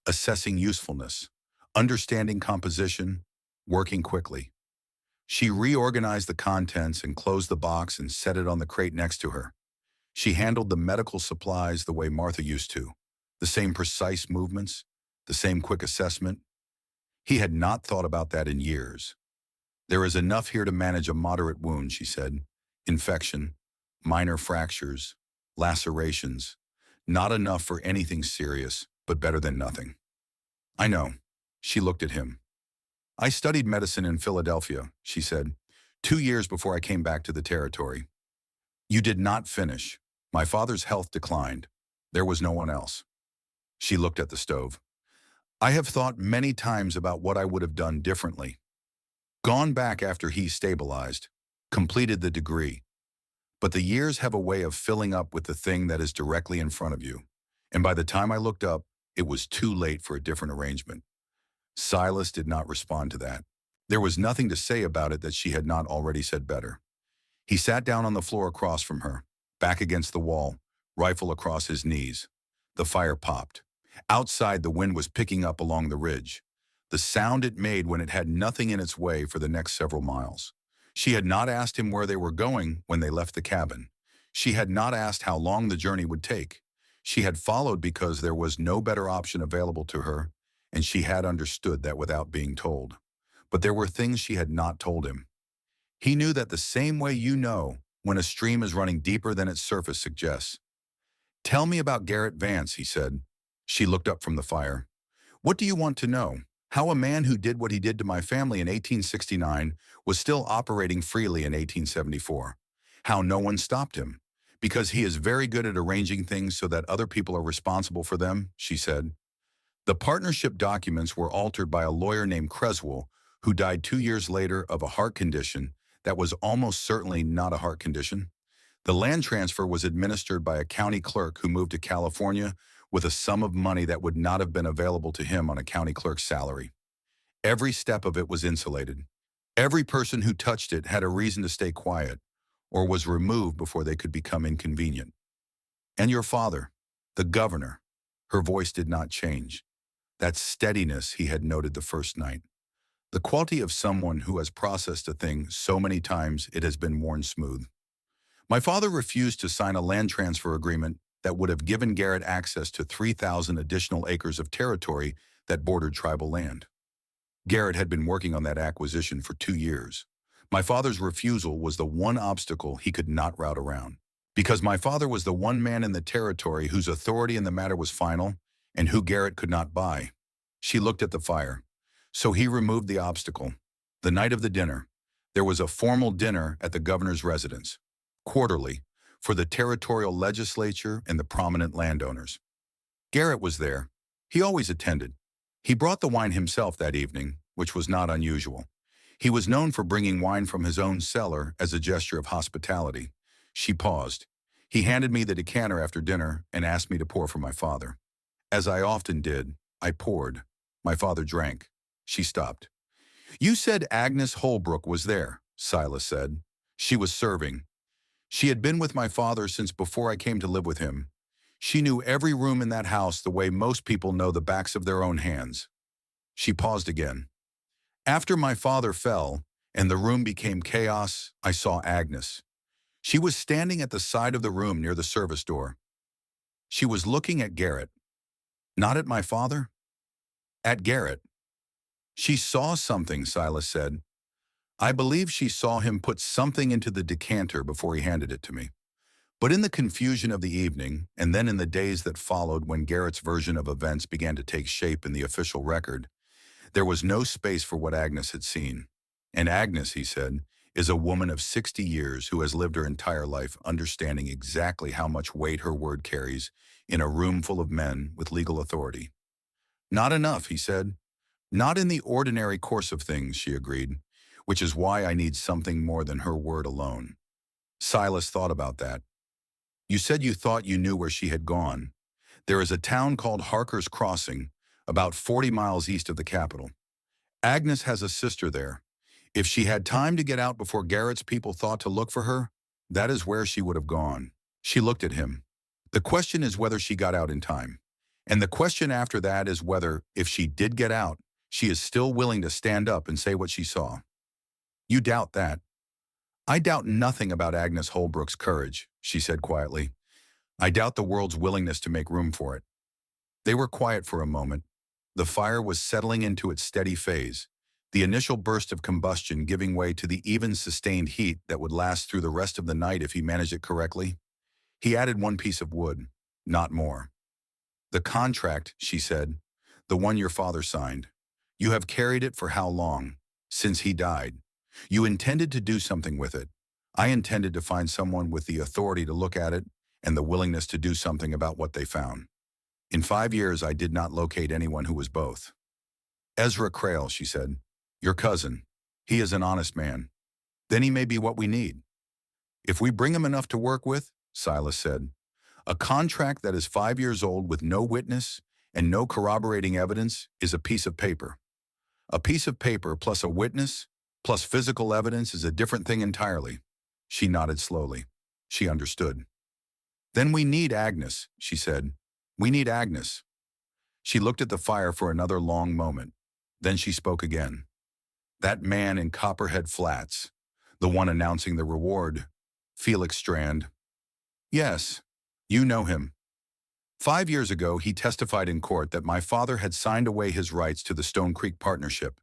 assessing usefulness, understanding composition, working quickly. She reorganized the contents and closed the box and set it on the crate next to her. She handled the medical supplies the way Martha used to, the same precise movements, the same quick assessment. He had not thought about that in years. "There is enough here to manage a moderate wound," she said. "Infection, minor fractures, lacerations. Not enough for anything serious, but better than nothing." "I know." She looked at him. "I studied medicine in Philadelphia," she said, 2 years before I came back to the territory. "You did not finish. My father's health declined. There was no one else." She looked at the stove. "I have thought many times about what I would have done differently. Gone back after he stabilized, completed the degree. But the years have a way of filling up with the thing that is directly in front of you. And by the time I looked up, it was too late for a different arrangement." Silas did not respond to that. There was nothing to say about it that she had not already said better. He sat down on the floor across from her, back against the wall, rifle across his knees. The fire popped. Outside, the wind was picking up along the ridge, the sound it made when it had nothing in its way for the next several miles. She had not asked him where they were going when they left the cabin. She had not asked how long the journey would take. She had followed because there was no better option available to her, and she had understood that without being told. But there were things she had not told him. He knew that the same way you know when a stream is running deeper than its surface suggests. "Tell me about Garrett Vance," he said. She looked up from the fire. "What do you want to know? How a man who did what he did to my family in 1869 was still operating freely in 1874. How no one stopped him. Because he is very good at arranging things so that other people are responsible for them, she said. The partnership documents were altered by a lawyer named Creswell, who died 2 years later of a heart condition that was almost certainly not a heart condition. The land transfer was administered by a county clerk who moved to California with a sum of money that would not have been available to him on a county clerk's salary. Every step of it was insulated. Every person who touched it had a reason to stay quiet or was removed before they could become inconvenient. And your father, the governor, her voice did not change. That steadiness he had noted the first night. The quality of someone who has processed a thing so many times it has been worn smooth. My father refused to sign a land transfer agreement that would have given Garrett access to 3,000 additional acres of territory that bordered tribal land. Garrett had been working on that acquisition for 2 years. My father's refusal was the one obstacle he could not route around. Because my father was the one man in the territory whose authority in the matter was final and who Garrett could not buy. She looked at the fire. So he removed the obstacle. The night of the dinner, there was a formal dinner at the governor's residence, quarterly, for the territorial legislature and the prominent landowners. Garrett was there. He always attended. He brought the wine himself that evening, which was not unusual. He was known for bringing wine from his own cellar as a gesture of hospitality. She paused. He handed me the decanter after dinner and asked me to pour for my father. As I often did, I poured. My father drank. She stopped. You said Agnes Holbrook was there, Silas said. She was serving. She had been with my father since before I came to live with him. She knew every room in that house the way most people know the backs of their own hands. She paused again. After my father fell and the room became chaos, I saw Agnes. She was standing at the side of the room near the service door. She was looking at Garrett. Not at my father? At Garrett. She saw something, Silas said. I believe she saw him put something into the decanter before he handed it to me. But in the confusion of the evening, and then in the days that followed when Garrett's version of events began to take shape in the official record, there was no space for what Agnes had seen. And Agnes, he said, is a woman of 60 years who has lived her entire life understanding exactly how much weight her word carries in a room full of men with legal authority. Not enough, he said. Not in the ordinary course of things, she agreed, which is why I need something more than her word alone. Silas thought about that. You said you thought you knew where she had gone. There is a town called Harker's Crossing, about 40 miles east of the capital. Agnes has a sister there. If she had time to get out before Garrett's people thought to look for her, that is where she would have gone. She looked at him. The question is whether she got out in time. And the question after that is whether, if she did get out, she is still willing to stand up and say what she saw. You doubt that. I doubt nothing about Agnes Holbrook's courage, she said quietly. I doubt the world's willingness to make room for it. They were quiet for a moment. The fire was settling into its steady phase, the initial burst of combustion giving way to the even sustained heat that would last through the rest of the night if he managed it correctly. He added one piece of wood, not more. The contract, she said, the one your father signed. You have carried it for how long? Since he died. You intended to do something with it. I intended to find someone with the authority to look at it and the willingness to do something about what they found. In 5 years, I did not locate anyone who was both. Ezra Crail, she said, your cousin. He is an honest man. Then he may be what we need. If we bring him enough to work with, Silas said, a contract that is 5 years old with no witness and no corroborating evidence is a piece of paper. A piece of paper plus a witness plus physical evidence is a different thing entirely. She nodded slowly. She understood. Then we need Agnes, she said. We need Agnes. She looked at the fire for another long moment. Then she spoke again. That man in Copperhead Flats, the one announcing the reward, Felix Strand. Yes, you know him. 5 years ago, he testified in court that my father had signed away his rights to the Stone Creek Partnership.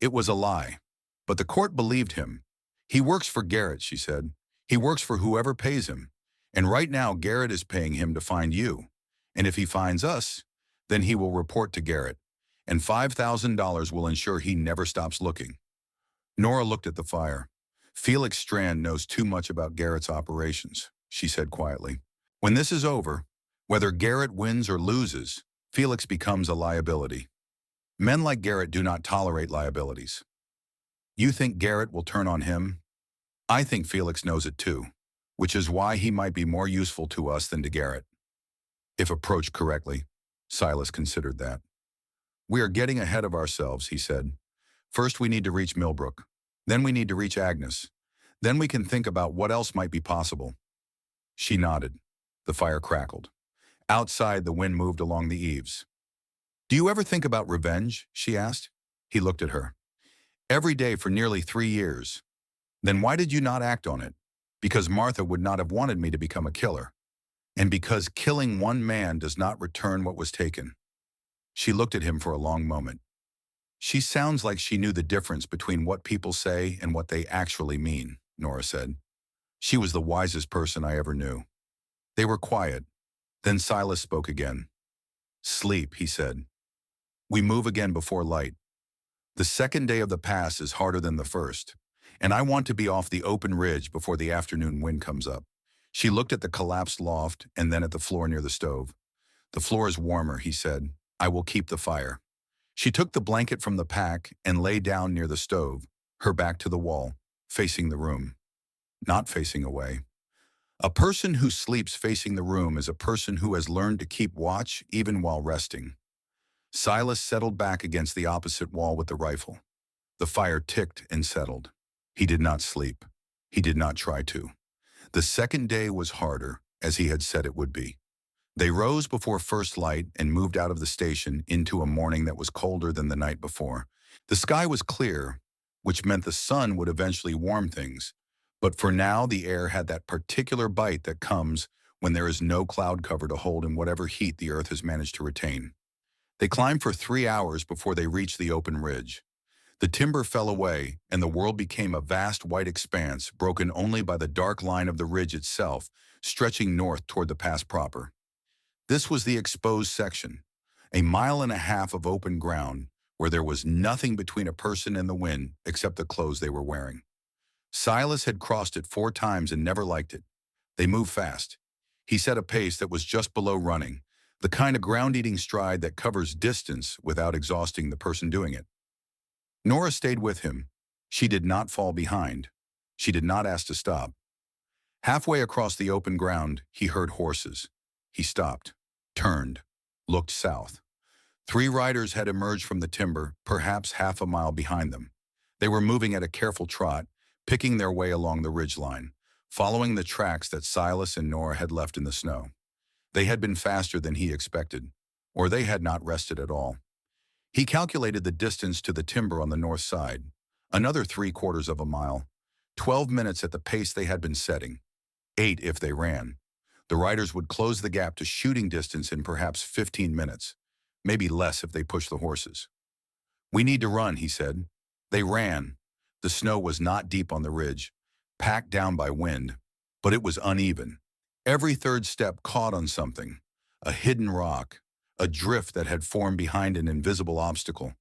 It was a lie, but the court believed him. He works for Garrett, she said. He works for whoever pays him. And right now, Garrett is paying him to find you. And if he finds us, then he will report to Garrett. and $5,000 will ensure he never stops looking. Nora looked at the fire. Felix Strand knows too much about Garrett's operations, she said quietly. When this is over, whether Garrett wins or loses, Felix becomes a liability. Men like Garrett do not tolerate liabilities. You think Garrett will turn on him? I think Felix knows it too, which is why he might be more useful to us than to Garrett. If approached correctly, Silas considered that. We are getting ahead of ourselves, he said. First we need to reach Millbrook. Then we need to reach Agnes. Then we can think about what else might be possible. She nodded. The fire crackled. Outside, the wind moved along the eaves. Do you ever think about revenge? She asked. He looked at her. Every day for nearly 3 years. Then why did you not act on it? Because Martha would not have wanted me to become a killer. And because killing one man does not return what was taken. She looked at him for a long moment. She sounds like she knew the difference between what people say and what they actually mean, Nora said. She was the wisest person I ever knew. They were quiet. Then Silas spoke again. Sleep, he said. We move again before light. The second day of the pass is harder than the first, and I want to be off the open ridge before the afternoon wind comes up. She looked at the collapsed loft and then at the floor near the stove. The floor is warmer, he said. I will keep the fire. She took the blanket from the pack and lay down near the stove, her back to the wall, facing the room. Not facing away. A person who sleeps facing the room is a person who has learned to keep watch even while resting. Silas settled back against the opposite wall with the rifle. The fire ticked and settled. He did not sleep. He did not try to. The second day was harder, as he had said it would be. They rose before first light and moved out of the station into a morning that was colder than the night before. The sky was clear, which meant the sun would eventually warm things. But for now, the air had that particular bite that comes when there is no cloud cover to hold in whatever heat the earth has managed to retain. They climbed for 3 hours before they reached the open ridge. The timber fell away, and the world became a vast white expanse, broken only by the dark line of the ridge itself, stretching north toward the pass proper. This was the exposed section, a 1.5 miles of open ground where there was nothing between a person and the wind except the clothes they were wearing. Silas had crossed it 4 times and never liked it. They moved fast. He set a pace that was just below running, the kind of ground-eating stride that covers distance without exhausting the person doing it. Nora stayed with him. She did not fall behind. She did not ask to stop. Halfway across the open ground, he heard horses. He stopped, turned, looked south. 3 riders had emerged from the timber, perhaps 1/2 mile behind them. They were moving at a careful trot, picking their way along the ridgeline, following the tracks that Silas and Nora had left in the snow. They had been faster than he expected, or they had not rested at all. He calculated the distance to the timber on the north side, another 3/4 of a mile, 12 minutes at the pace they had been setting, 8 if they ran. The riders would close the gap to shooting distance in perhaps 15 minutes, maybe less if they pushed the horses. We need to run, he said. They ran. The snow was not deep on the ridge, packed down by wind, but it was uneven. Every third step caught on something, a hidden rock, a drift that had formed behind an invisible obstacle,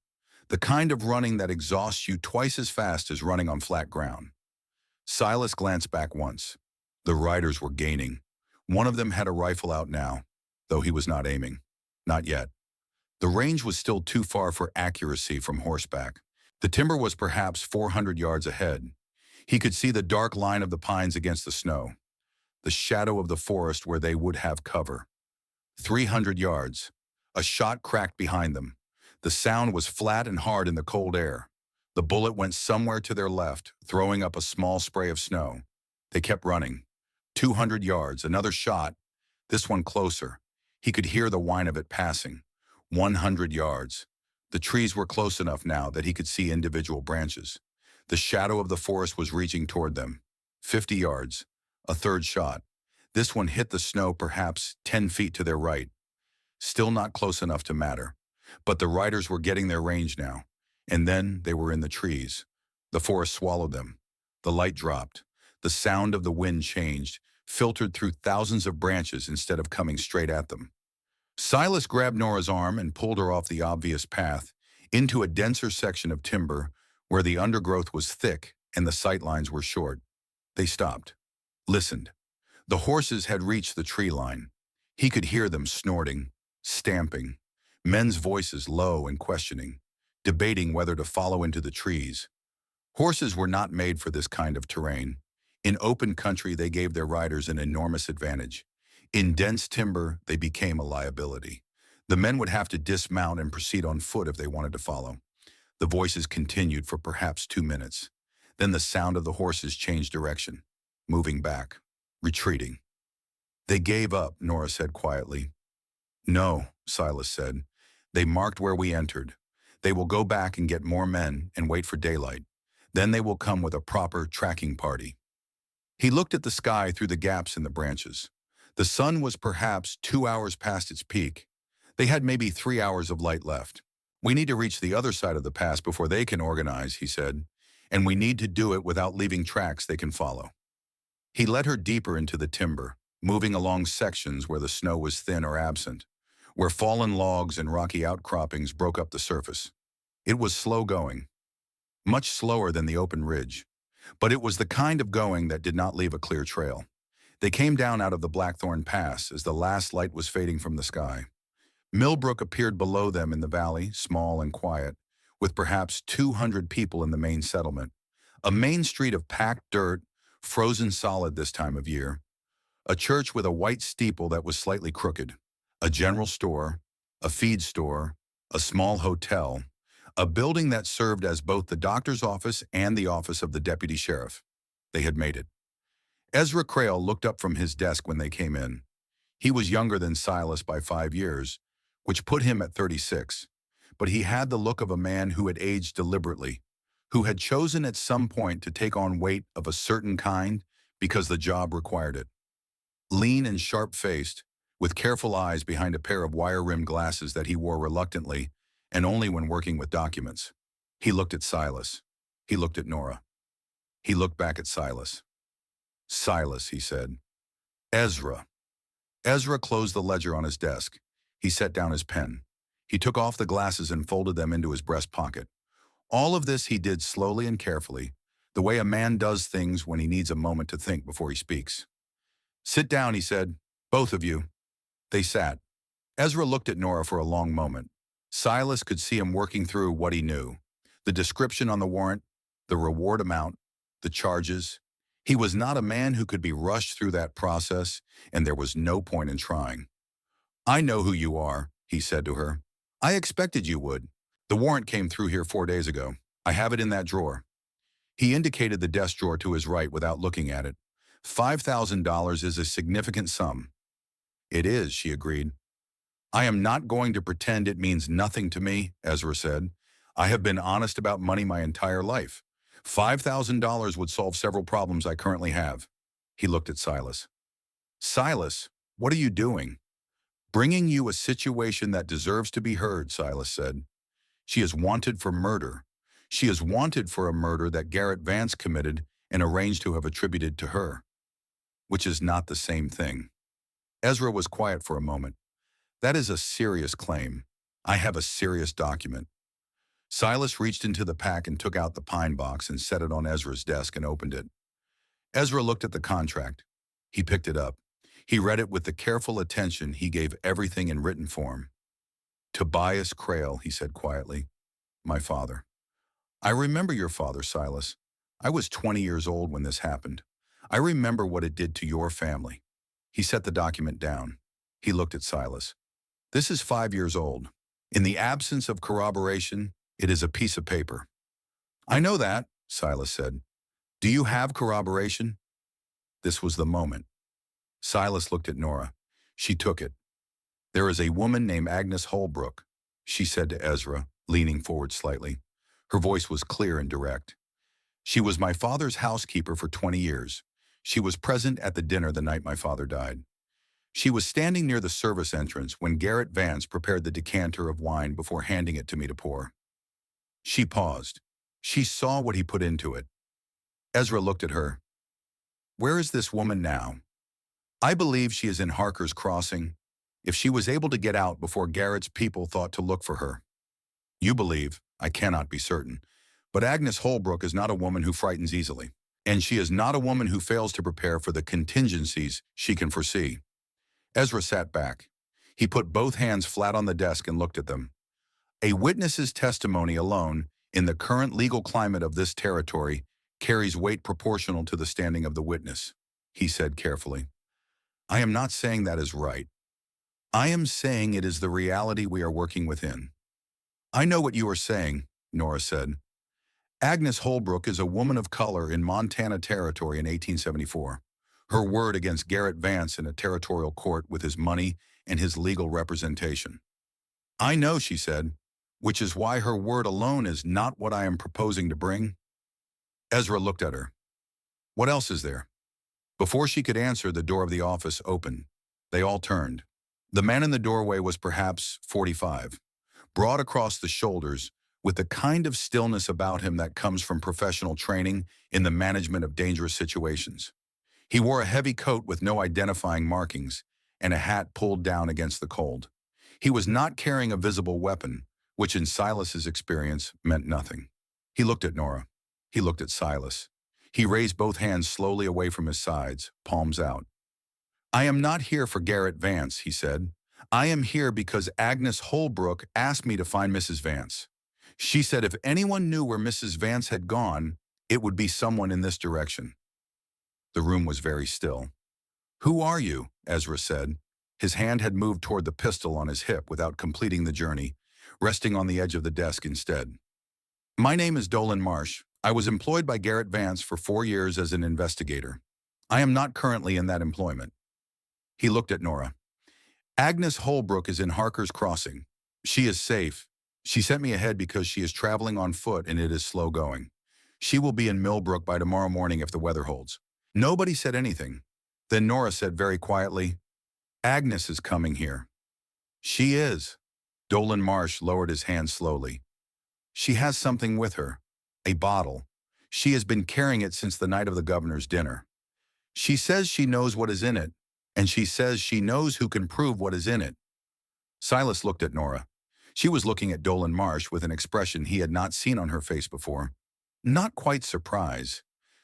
the kind of running that exhausts you twice as fast as running on flat ground. Silas glanced back once. The riders were gaining. One of them had a rifle out now, though he was not aiming. Not yet. The range was still too far for accuracy from horseback. The timber was perhaps 400 yards ahead. He could see the dark line of the pines against the snow, the shadow of the forest where they would have cover. 300 yards. A shot cracked behind them. The sound was flat and hard in the cold air. The bullet went somewhere to their left, throwing up a small spray of snow. They kept running. 200 yards, another shot. This one closer. He could hear the whine of it passing. 100 yards. The trees were close enough now that he could see individual branches. The shadow of the forest was reaching toward them. 50 yards. A third shot. This one hit the snow perhaps 10 feet to their right. Still not close enough to matter. But the riders were getting their range now. And then they were in the trees. The forest swallowed them. The light dropped. The sound of the wind changed, filtered through thousands of branches instead of coming straight at them. Silas grabbed Nora's arm and pulled her off the obvious path, into a denser section of timber where the undergrowth was thick and the sightlines were short. They stopped, listened. The horses had reached the tree line. He could hear them snorting, stamping, men's voices low and questioning, debating whether to follow into the trees. Horses were not made for this kind of terrain. In open country, they gave their riders an enormous advantage. In dense timber, they became a liability. The men would have to dismount and proceed on foot if they wanted to follow. The voices continued for perhaps 2 minutes. Then the sound of the horses changed direction, moving back, retreating. They gave up, Nora said quietly. No, Silas said. They marked where we entered. They will go back and get more men and wait for daylight. Then they will come with a proper tracking party. He looked at the sky through the gaps in the branches. The sun was perhaps 2 hours past its peak. They had maybe 3 hours of light left. We need to reach the other side of the pass before they can organize, he said, and we need to do it without leaving tracks they can follow. He led her deeper into the timber, moving along sections where the snow was thin or absent, where fallen logs and rocky outcroppings broke up the surface. It was slow going, much slower than the open ridge, but it was the kind of going that did not leave a clear trail. They came down out of the Blackthorn Pass as the last light was fading from the sky. Millbrook appeared below them in the valley, small and quiet, with perhaps 200 people in the main settlement. A main street of packed dirt, frozen solid this time of year. A church with a white steeple that was slightly crooked. A general store, a feed store, a small hotel, a building that served as both the doctor's office and the office of the deputy sheriff. They had made it. Ezra Crail looked up from his desk when they came in. He was younger than Silas by 5 years, which put him at 36, but he had the look of a man who had aged deliberately, who had chosen at some point to take on weight of a certain kind because the job required it. Lean and sharp-faced, with careful eyes behind a pair of wire-rimmed glasses that he wore reluctantly and only when working with documents. He looked at Silas. He looked at Nora. He looked back at Silas. Silas, he said. Ezra. Ezra closed the ledger on his desk. He set down his pen. He took off the glasses and folded them into his breast pocket. All of this he did slowly and carefully, the way a man does things when he needs a moment to think before he speaks. Sit down, he said. Both of you. They sat. Ezra looked at Nora for a long moment. Silas could see him working through what he knew. The description on the warrant, the reward amount, the charges. He was not a man who could be rushed through that process, and there was no point in trying. I know who you are, he said to her. I expected you would. The warrant came through here 4 days ago. I have it in that drawer. He indicated the desk drawer to his right without looking at it. $5,000 is a significant sum. It is, she agreed. I am not going to pretend it means nothing to me, Ezra said. I have been honest about money my entire life. $5,000 would solve several problems I currently have. He looked at Silas. Silas, what are you doing? Bringing you a situation that deserves to be heard, Silas said. She is wanted for murder. She is wanted for a murder that Garrett Vance committed and arranged to have attributed to her, which is not the same thing. Ezra was quiet for a moment. That is a serious claim. I have a serious document. Silas reached into the pack and took out the pine box and set it on Ezra's desk and opened it. Ezra looked at the contract. He picked it up. He read it with the careful attention he gave everything in written form. Tobias Crail, he said quietly. My father. I remember your father, Silas. I was 20 years old when this happened. I remember what it did to your family. He set the document down. He looked at Silas. This is 5 years old. In the absence of corroboration, it is a piece of paper. I know that, Silas said. Do you have corroboration? This was the moment. Silas looked at Nora. She took it. There is a woman named Agnes Holbrook, she said to Ezra, leaning forward slightly. Her voice was clear and direct. She was my father's housekeeper for 20 years. She was present at the dinner the night my father died. She was standing near the service entrance when Garrett Vance prepared the decanter of wine before handing it to me to pour. She paused. She saw what he put into it. Ezra looked at her. Where is this woman now? I believe she is in Harker's Crossing. If she was able to get out before Garrett's people thought to look for her. You believe, I cannot be certain. But Agnes Holbrook is not a woman who frightens easily. And she is not a woman who fails to prepare for the contingencies she can foresee. Ezra sat back. He put both hands flat on the desk and looked at them. A witness's testimony alone, in the current legal climate of this territory, carries weight proportional to the standing of the witness, he said carefully. I am not saying that is right. I am saying it is the reality we are working within. I know what you are saying, Nora said. Agnes Holbrook is a woman of color in Montana Territory in 1874. Her word against Garrett Vance in a territorial court with his money and his legal representation. I know, she said, which is why her word alone is not what I am proposing to bring. Ezra looked at her. What else is there? Before she could answer, the door of the office opened. They all turned. The man in the doorway was perhaps 45, broad across the shoulders, with the kind of stillness about him that comes from professional training in the management of dangerous situations. He wore a heavy coat with no identifying markings and a hat pulled down against the cold. He was not carrying a visible weapon, which in Silas's experience meant nothing. He looked at Nora. He looked at Silas. He raised both hands slowly away from his sides, palms out. I am not here for Garrett Vance, he said. I am here because Agnes Holbrook asked me to find Mrs. Vance. She said if anyone knew where Mrs. Vance had gone, it would be someone in this direction. The room was very still. Who are you? Ezra said. His hand had moved toward the pistol on his hip without completing the journey, resting on the edge of the desk instead. My name is Dolan Marsh. I was employed by Garrett Vance for 4 years as an investigator. I am not currently in that employment. He looked at Nora. Agnes Holbrook is in Harker's Crossing. She is safe. She sent me ahead because she is traveling on foot and it is slow going. She will be in Millbrook by tomorrow morning if the weather holds. Nobody said anything. Then Nora said very quietly, Agnes is coming here. She is. Dolan Marsh lowered his hand slowly. She has something with her. A bottle. She has been carrying it since the night of the governor's dinner. She says she knows what is in it, and she says she knows who can prove what is in it. Silas looked at Nora. She was looking at Dolan Marsh with an expression he had not seen on her face before. Not quite surprise.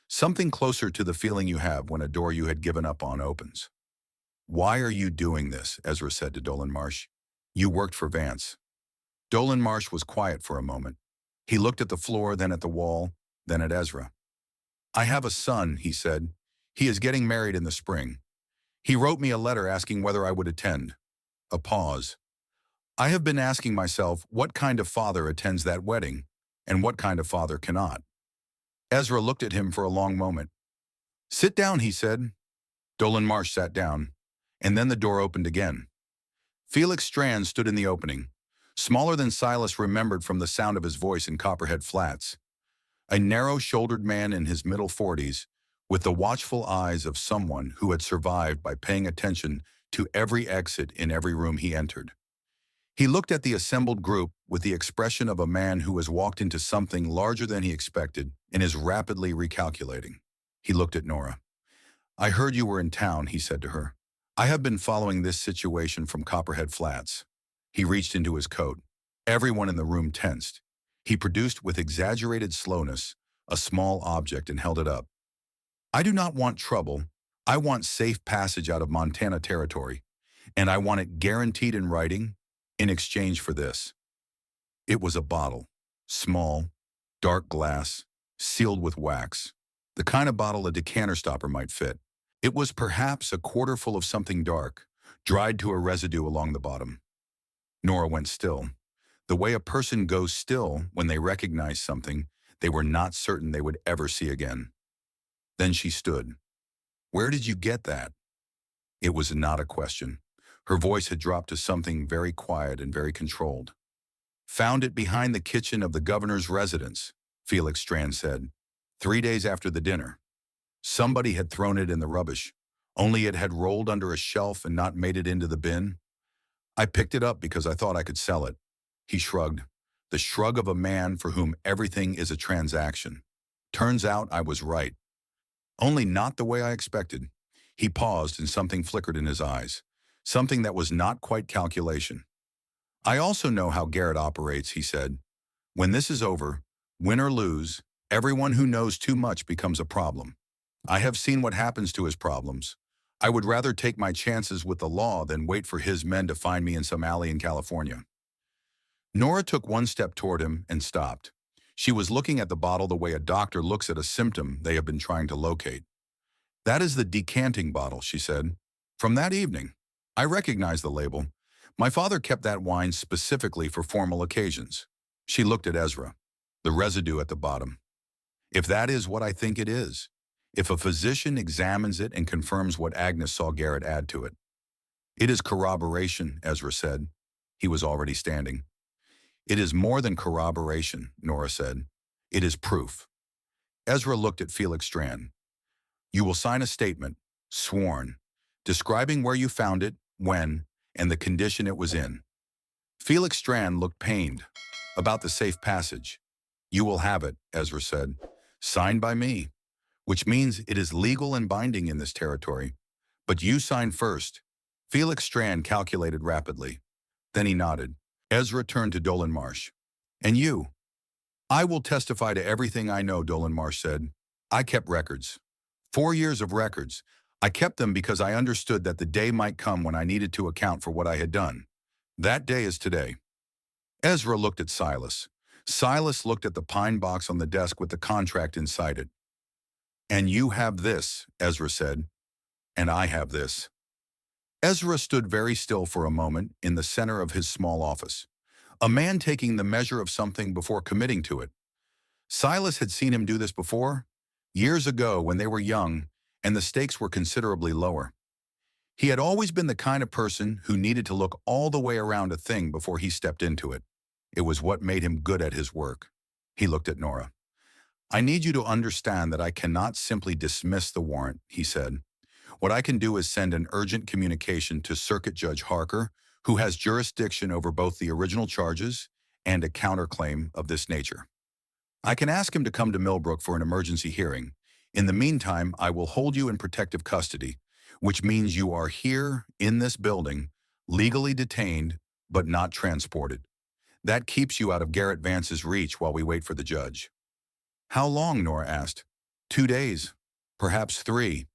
Something closer to the feeling you have when a door you had given up on opens. Why are you doing this? Ezra said to Dolan Marsh. You worked for Vance. Dolan Marsh was quiet for a moment. He looked at the floor, then at the wall, then at Ezra. I have a son, he said. He is getting married in the spring. He wrote me a letter asking whether I would attend. A pause. I have been asking myself what kind of father attends that wedding, and what kind of father cannot. Ezra looked at him for a long moment. Sit down, he said. Dolan Marsh sat down, and then the door opened again. Felix Strand stood in the opening, smaller than Silas remembered from the sound of his voice in Copperhead Flats. A narrow-shouldered man in his middle 40s, with the watchful eyes of someone who had survived by paying attention to every exit in every room he entered. He looked at the assembled group with the expression of a man who has walked into something larger than he expected and is rapidly recalculating. He looked at Nora. I heard you were in town, he said to her. I have been following this situation from Copperhead Flats. He reached into his coat. Everyone in the room tensed. He produced with exaggerated slowness a small object and held it up. I do not want trouble. I want safe passage out of Montana Territory, and I want it guaranteed in writing in exchange for this. It was a bottle, small, dark glass, sealed with wax, the kind of bottle a decanter stopper might fit. It was perhaps a quarter full of something dark, dried to a residue along the bottom. Nora went still. The way a person goes still when they recognize something they were not certain they would ever see again. Then she stood. Where did you get that? It was not a question. Her voice had dropped to something very quiet and very controlled. Found it behind the kitchen of the governor's residence, Felix Strand said, 3 days after the dinner. Somebody had thrown it in the rubbish, only it had rolled under a shelf and not made it into the bin. I picked it up because I thought I could sell it. He shrugged, the shrug of a man for whom everything is a transaction. Turns out I was right. Only not the way I expected. He paused and something flickered in his eyes, something that was not quite calculation. I also know how Garrett operates, he said. When this is over, win or lose, everyone who knows too much becomes a problem. I have seen what happens to his problems. I would rather take my chances with the law than wait for his men to find me in some alley in California. Nora took one step toward him and stopped. She was looking at the bottle the way a doctor looks at a symptom they have been trying to locate. That is the decanting bottle, she said. From that evening. I recognize the label. My father kept that wine specifically for formal occasions. She looked at Ezra. The residue at the bottom. If that is what I think it is. If a physician examines it and confirms what Agnes saw Garrett add to it. It is corroboration, Ezra said. He was already standing. It is more than corroboration, Nora said. It is proof. Ezra looked at Felix Strand. You will sign a statement, sworn, describing where you found it, when, and the condition it was in. Felix Strand looked pained. About the safe passage. You will have it, Ezra said. Signed by me, which means it is legal and binding in this territory. But you sign first. Felix Strand calculated rapidly. Then he nodded. Ezra turned to Dolan Marsh. And you? I will testify to everything I know, Dolan Marsh said. I kept records. 4 years of records. I kept them because I understood that the day might come when I needed to account for what I had done. That day is today. Ezra looked at Silas. Silas looked at the pine box on the desk with the contract inside it. And you have this, Ezra said. And I have this. Ezra stood very still for a moment in the center of his small office. A man taking the measure of something before committing to it. Silas had seen him do this before, years ago when they were young and the stakes were considerably lower. He had always been the kind of person who needed to look all the way around a thing before he stepped into it. It was what made him good at his work. He looked at Nora. I need you to understand that I cannot simply dismiss the warrant, he said. What I can do is send an urgent communication to Circuit Judge Harker, who has jurisdiction over both the original charges and a counterclaim of this nature. I can ask him to come to Millbrook for an emergency hearing. In the meantime, I will hold you in protective custody, which means you are here in this building, legally detained, but not transported. That keeps you out of Garrett Vance's reach while we wait for the judge. How long, Nora asked. 2 days, perhaps 3.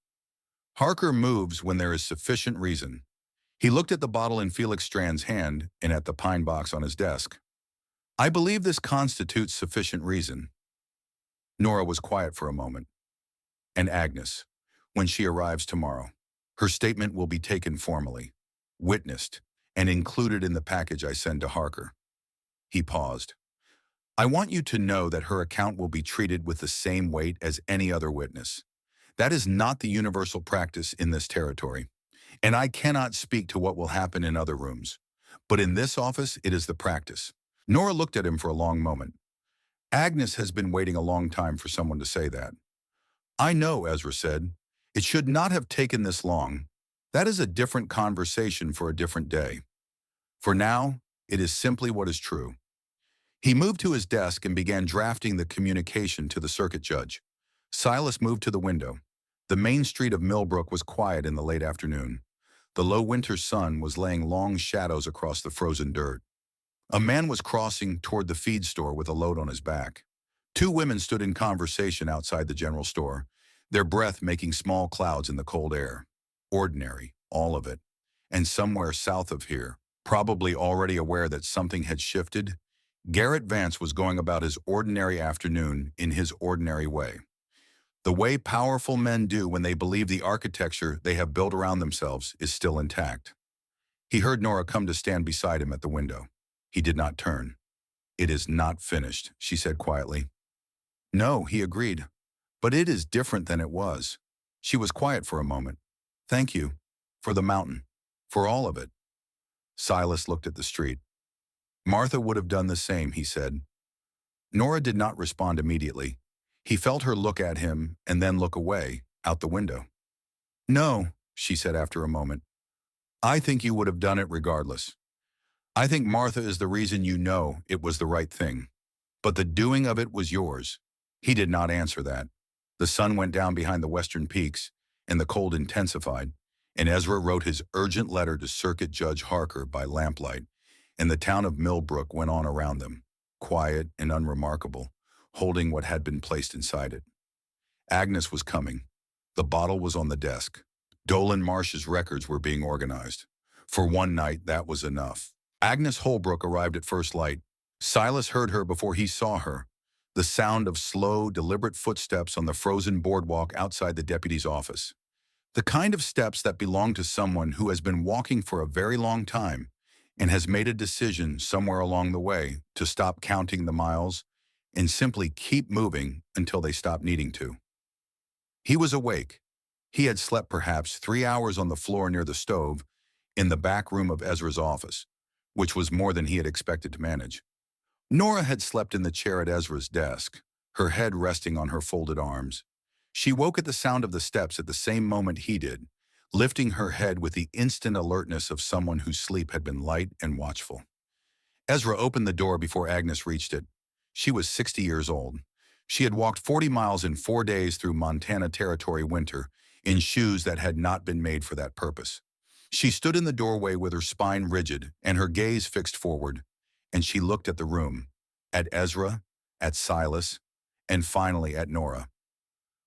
Harker moves when there is sufficient reason. He looked at the bottle in Felix Strand's hand and at the pine box on his desk. I believe this constitutes sufficient reason. Nora was quiet for a moment. And Agnes, when she arrives tomorrow, her statement will be taken formally, witnessed, and included in the package I send to Harker. He paused. I want you to know that her account will be treated with the same weight as any other witness. That is not the universal practice in this territory, and I cannot speak to what will happen in other rooms. But in this office, it is the practice. Nora looked at him for a long moment. Agnes has been waiting a long time for someone to say that. I know, Ezra said. It should not have taken this long. That is a different conversation for a different day. For now, it is simply what is true. He moved to his desk and began drafting the communication to the circuit judge. Silas moved to the window. The main street of Millbrook was quiet in the late afternoon. The low winter sun was laying long shadows across the frozen dirt. A man was crossing toward the feed store with a load on his back. 2 women stood in conversation outside the general store, their breath making small clouds in the cold air. Ordinary, all of it. And somewhere south of here, probably already aware that something had shifted, Garrett Vance was going about his ordinary afternoon in his ordinary way. The way powerful men do when they believe the architecture they have built around themselves is still intact. He heard Nora come to stand beside him at the window. He did not turn. It is not finished, she said quietly. No, he agreed. But it is different than it was. She was quiet for a moment. Thank you. For the mountain. For all of it. Silas looked at the street. Martha would have done the same, he said. Nora did not respond immediately. He felt her look at him and then look away, out the window. No, she said after a moment. I think you would have done it regardless. I think Martha is the reason you know it was the right thing. But the doing of it was yours. He did not answer that. The sun went down behind the western peaks, and the cold intensified, and Ezra wrote his urgent letter to Circuit Judge Harker by lamplight, and the town of Millbrook went on around them, quiet and unremarkable, holding what had been placed inside it. Agnes was coming. The bottle was on the desk. Dolan Marsh's records were being organized. For one night, that was enough. Agnes Holbrook arrived at first light. Silas heard her before he saw her. The sound of slow, deliberate footsteps on the frozen boardwalk outside the deputy's office. The kind of steps that belong to someone who has been walking for a very long time and has made a decision somewhere along the way to stop counting the miles and simply keep moving until they stop needing to. He was awake. He had slept perhaps 3 hours on the floor near the stove in the back room of Ezra's office, which was more than he had expected to manage. Nora had slept in the chair at Ezra's desk, her head resting on her folded arms. She woke at the sound of the steps at the same moment he did, lifting her head with the instant alertness of someone whose sleep had been light and watchful. Ezra opened the door before Agnes reached it. She was 60 years old. She had walked 40 miles in 4 days through Montana Territory winter in shoes that had not been made for that purpose. She stood in the doorway with her spine rigid and her gaze fixed forward, and she looked at the room, at Ezra, at Silas, and finally at Nora.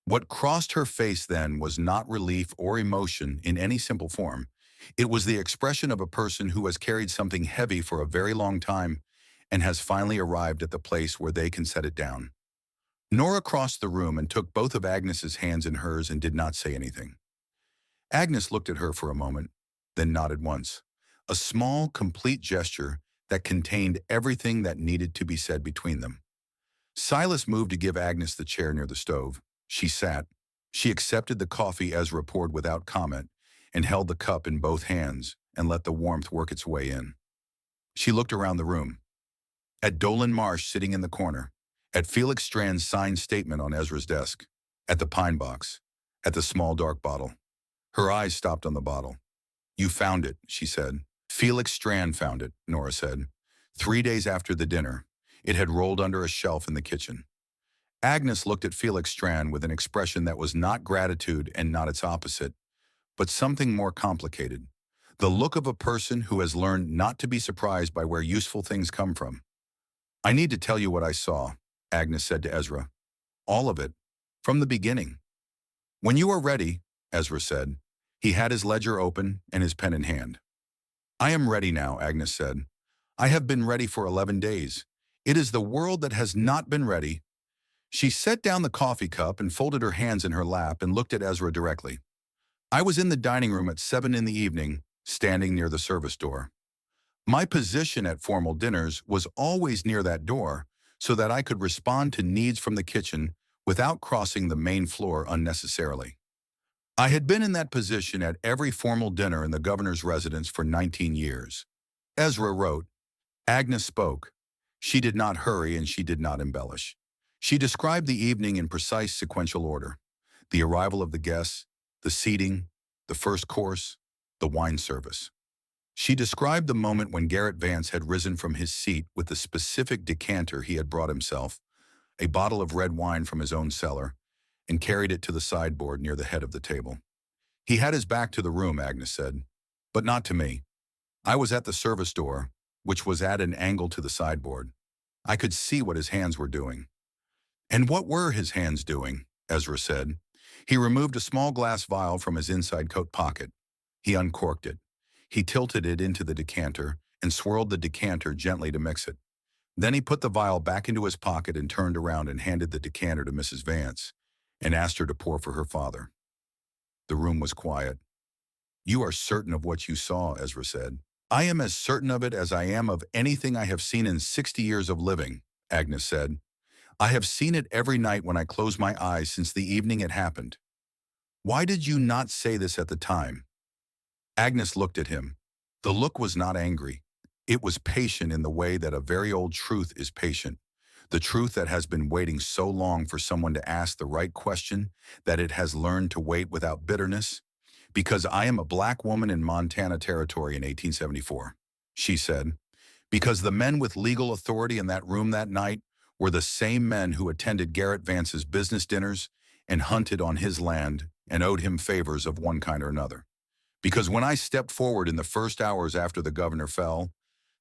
What crossed her face then was not relief or emotion in any simple form. It was the expression of a person who has carried something heavy for a very long time and has finally arrived at the place where they can set it down. Nora crossed the room and took both of Agnes's hands in hers and did not say anything. Agnes looked at her for a moment, then nodded once. A small, complete gesture that contained everything that needed to be said between them. Silas moved to give Agnes the chair near the stove. She sat. She accepted the coffee Ezra poured without comment and held the cup in both hands and let the warmth work its way in. She looked around the room. At Dolan Marsh sitting in the corner, at Felix Strand's signed statement on Ezra's desk, at the pine box, at the small dark bottle. Her eyes stopped on the bottle. "You found it," she said. "Felix Strand found it," Nora said. 3 days after the dinner, it had rolled under a shelf in the kitchen. Agnes looked at Felix Strand with an expression that was not gratitude and not its opposite, but something more complicated. The look of a person who has learned not to be surprised by where useful things come from. "I need to tell you what I saw," Agnes said to Ezra. "All of it, from the beginning." "When you are ready," Ezra said. He had his ledger open and his pen in hand. "I am ready now," Agnes said. "I have been ready for 11 days. It is the world that has not been ready." She set down the coffee cup and folded her hands in her lap and looked at Ezra directly. "I was in the dining room at 7 in the evening, standing near the service door. My position at formal dinners was always near that door so that I could respond to needs from the kitchen without crossing the main floor unnecessarily. I had been in that position at every formal dinner in the governor's residence for 19 years. Ezra wrote. Agnes spoke. She did not hurry and she did not embellish. She described the evening in precise sequential order. The arrival of the guests, the seating, the first course, the wine service. She described the moment when Garrett Vance had risen from his seat with the specific decanter he had brought himself, a bottle of red wine from his own cellar, and carried it to the sideboard near the head of the table. He had his back to the room, Agnes said, but not to me. I was at the service door, which was at an angle to the sideboard. I could see what his hands were doing. And what were his hands doing? Ezra said. He removed a small glass vial from his inside coat pocket. He uncorked it. He tilted it into the decanter and swirled the decanter gently to mix it. Then he put the vial back into his pocket and turned around and handed the decanter to Mrs. Vance and asked her to pour for her father. The room was quiet. You are certain of what you saw, Ezra said. I am as certain of it as I am of anything I have seen in 60 years of living, Agnes said. I have seen it every night when I close my eyes since the evening it happened. Why did you not say this at the time? Agnes looked at him. The look was not angry. It was patient in the way that a very old truth is patient. The truth that has been waiting so long for someone to ask the right question that it has learned to wait without bitterness. Because I am a black woman in Montana Territory in 1874, she said. Because the men with legal authority in that room that night were the same men who attended Garrett Vance's business dinners and hunted on his land and owed him favors of one kind or another. Because when I stepped forward in the first hours after the governor fell,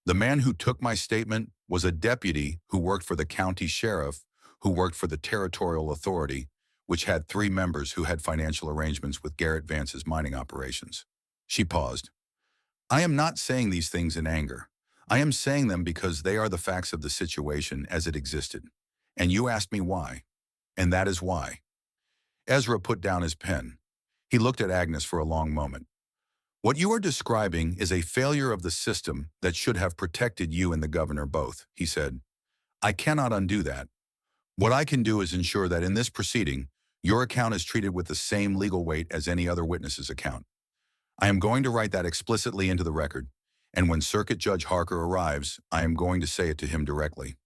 The man who took my statement was a deputy who worked for the county sheriff, who worked for the territorial authority, which had 3 members who had financial arrangements with Garrett Vance's mining operations. She paused. I am not saying these things in anger. I am saying them because they are the facts of the situation as it existed. And you asked me why. And that is why. Ezra put down his pen. He looked at Agnes for a long moment. What you are describing is a failure of the system that should have protected you and the governor both, he said. I cannot undo that. What I can do is ensure that in this proceeding, your account is treated with the same legal weight as any other witness's account. I am going to write that explicitly into the record, and when Circuit Judge Harker arrives, I am going to say it to him directly.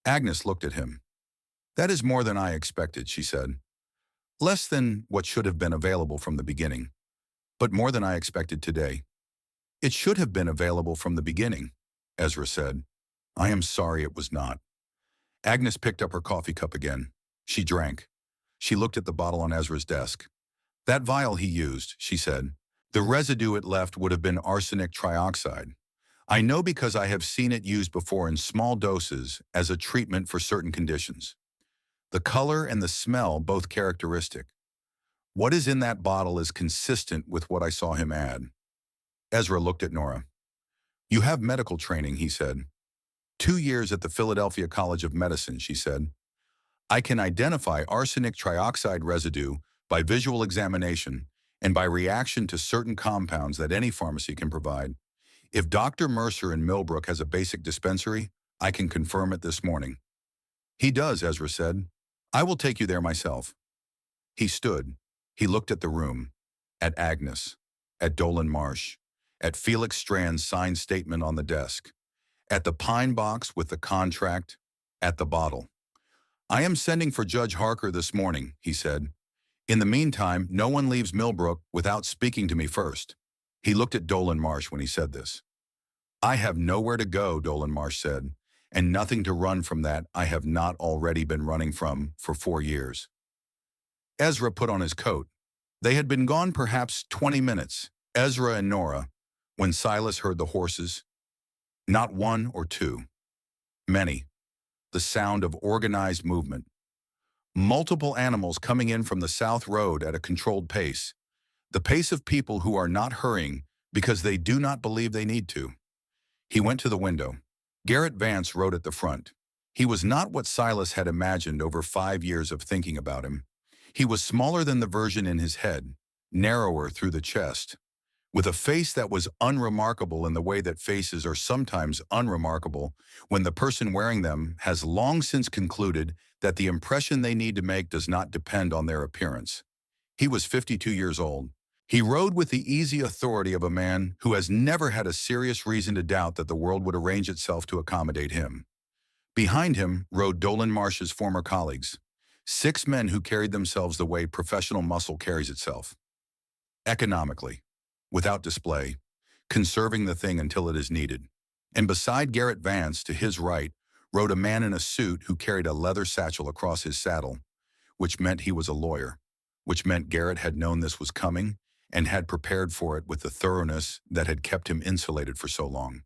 Agnes looked at him. That is more than I expected, she said. Less than what should have been available from the beginning, but more than I expected today. It should have been available from the beginning, Ezra said. I am sorry it was not. Agnes picked up her coffee cup again. She drank. She looked at the bottle on Ezra's desk. That vial he used, she said. The residue it left would have been arsenic trioxide. I know because I have seen it used before in small doses as a treatment for certain conditions. The color and the smell both characteristic. What is in that bottle is consistent with what I saw him add. Ezra looked at Nora. You have medical training, he said. 2 years at the Philadelphia College of Medicine, she said. I can identify arsenic trioxide residue by visual examination and by reaction to certain compounds that any pharmacy can provide. If Dr. Mercer in Millbrook has a basic dispensary, I can confirm it this morning. He does, Ezra said. I will take you there myself. He stood. He looked at the room, at Agnes, at Dolan Marsh, at Felix Strand's signed statement on the desk, at the pine box with the contract, at the bottle. I am sending for Judge Harker this morning, he said. In the meantime, no one leaves Millbrook without speaking to me first. He looked at Dolan Marsh when he said this. I have nowhere to go, Dolan Marsh said, and nothing to run from that I have not already been running from for 4 years. Ezra put on his coat. They had been gone perhaps 20 minutes, Ezra and Nora, when Silas heard the horses. Not 1 or 2. Many. The sound of organized movement. Multiple animals coming in from the South Road at a controlled pace. The pace of people who are not hurrying because they do not believe they need to. He went to the window. Garrett Vance rode at the front. He was not what Silas had imagined over 5 years of thinking about him. He was smaller than the version in his head, narrower through the chest, with a face that was unremarkable in the way that faces are sometimes unremarkable when the person wearing them has long since concluded that the impression they need to make does not depend on their appearance. He was 52 years old. He rode with the easy authority of a man who has never had a serious reason to doubt that the world would arrange itself to accommodate him. Behind him rode Dolan Marsh's former colleagues, 6 men who carried themselves the way professional muscle carries itself. Economically, without display, conserving the thing until it is needed. And beside Garrett Vance, to his right, rode a man in a suit who carried a leather satchel across his saddle, which meant he was a lawyer, which meant Garrett had known this was coming and had prepared for it with the thoroughness that had kept him insulated for so long.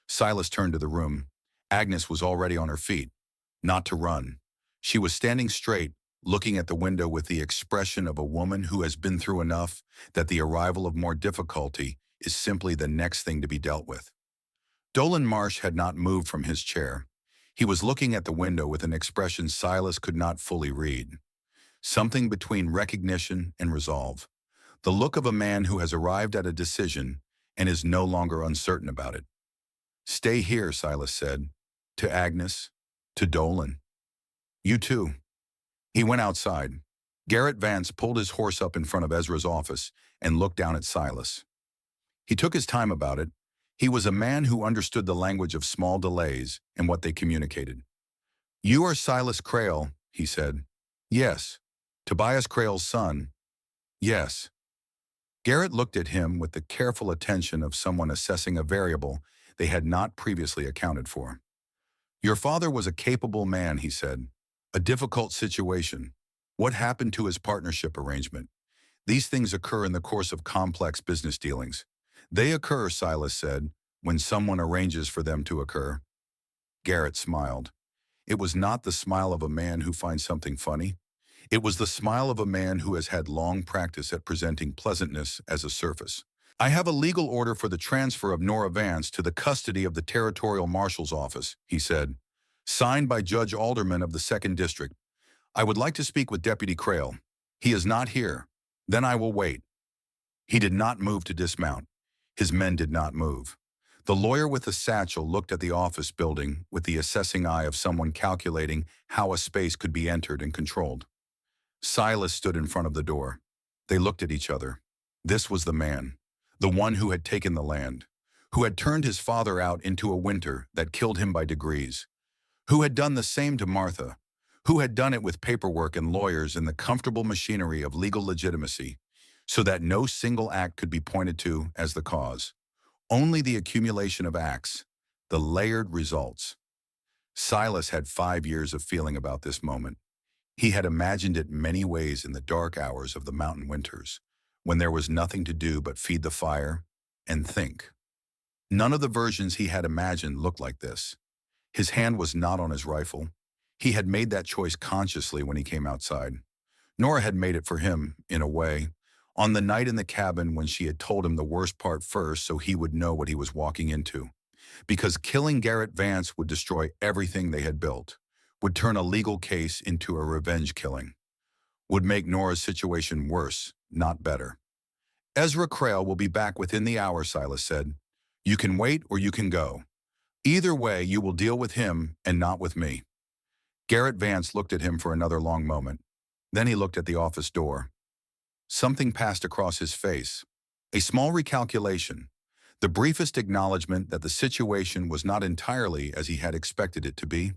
Silas turned to the room. Agnes was already on her feet, not to run. She was standing straight, looking at the window with the expression of a woman who has been through enough that the arrival of more difficulty is simply the next thing to be dealt with. Dolan Marsh had not moved from his chair. He was looking at the window with an expression Silas could not fully read. Something between recognition and resolve. The look of a man who has arrived at a decision and is no longer uncertain about it. Stay here, Silas said, to Agnes, to Dolan. You too. He went outside. Garrett Vance pulled his horse up in front of Ezra's office and looked down at Silas. He took his time about it. He was a man who understood the language of small delays and what they communicated. You are Silas Crail, he said. Yes. Tobias Crail's son. Yes. Garrett looked at him with the careful attention of someone assessing a variable they had not previously accounted for. Your father was a capable man, he said. A difficult situation. What happened to his partnership arrangement? These things occur in the course of complex business dealings. They occur, Silas said, when someone arranges for them to occur. Garrett smiled. It was not the smile of a man who finds something funny. It was the smile of a man who has had long practice at presenting pleasantness as a surface. I have a legal order for the transfer of Nora Vance to the custody of the Territorial Marshal's office, he said, signed by Judge Alderman of the 2nd District. I would like to speak with Deputy Crail. He is not here. Then I will wait. He did not move to dismount. His men did not move. The lawyer with the satchel looked at the office building with the assessing eye of someone calculating how a space could be entered and controlled. Silas stood in front of the door. They looked at each other. This was the man, the one who had taken the land, who had turned his father out into a winter that killed him by degrees, who had done the same to Martha, who had done it with paperwork and lawyers and the comfortable machinery of legal legitimacy, so that no single act could be pointed to as the cause. Only the accumulation of acts, the layered results. Silas had 5 years of feeling about this moment. He had imagined it many ways in the dark hours of the mountain winters, when there was nothing to do but feed the fire and think. None of the versions he had imagined looked like this. His hand was not on his rifle. He had made that choice consciously when he came outside. Nora had made it for him, in a way, on the night in the cabin when she had told him the worst part first so he would know what he was walking into. Because killing Garrett Vance would destroy everything they had built, would turn a legal case into a revenge killing, would make Nora's situation worse, not better. Ezra Crail will be back within the hour, Silas said. You can wait or you can go. Either way, you will deal with him and not with me. Garrett Vance looked at him for another long moment. Then he looked at the office door. Something passed across his face. A small recalculation. The briefest acknowledgement that the situation was not entirely as he had expected it to be.